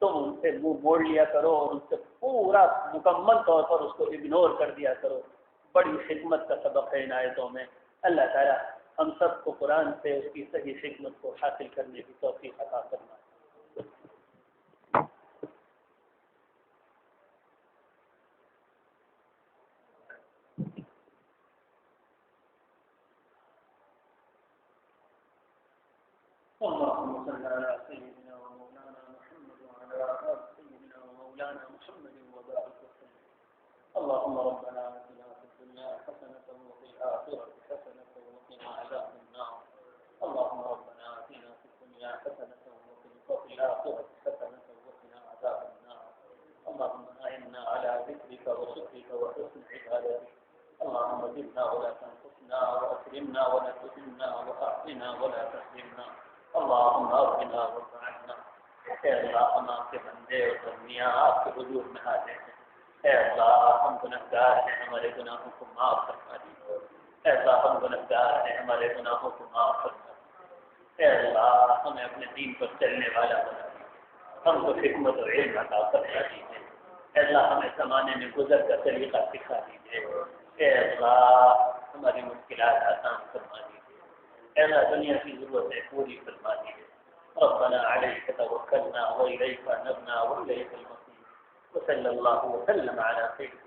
تم ان سے منہ موڑ لیا کرو اور ان سے پورا مکمل طور پر اس کو اگنور کر دیا کرو۔ بڑی حکمت کا سبق ہے ان آیتوں میں۔ اللہ تعالیٰ ہم سب کو قرآن سے اس کی صحیح حکمت کو حاصل کرنے کی توفیق عطا فرمائے۔ اللهم صل على سيدنا ومولانا محمد وعلى آل سيدنا ومولانا محمد وبارك وسلم. اللهم ربنا آتنا في الدنيا حسنة وفي الآخرة حسنة وقنا عذاب النار. اللهم ربنا آتنا في الدنيا حسنة وفي الآخرة حسنة وقنا عذاب النار. اللهم أعنا على ذكرك وشكرك وحسن عبادتك. اللهم زدنا ولا تنقصنا وأكرمنا ولا تهنا وأعطنا ولا تحرمنا. اللهم اغفنا وارحمنا. اے اللہ ہم آپ کے بندے اور بندیاں آپ کے حضور میں حاضر ہیں۔ اے اللہ ہم گنہگار ہیں، ہمارے گناہوں کو معاف فرما دیجیے۔ اے اللہ ہم گنہگار ہیں، ہمارے گناہوں کو معاف فرما دیجیے۔ اے اللہ ہمیں اپنے دین پر چلنے والا بنا دیجیے، ہم کو حکمت اور علم عطا فرما دیجیے۔ اے اللہ ہمیں زمانے میں گزر کا طریقہ سکھا دیجیے۔ اے اللہ ہماری مشکلات آسان فرما دیجیے۔ اے اللہ دنیا کی ضرورتیں پوری فرما دیجیے۔ ربنا علیک توکلنا وإلیک انبنا وإلیک المصیر۔ وصلی اللہ وسلم علی سیدنا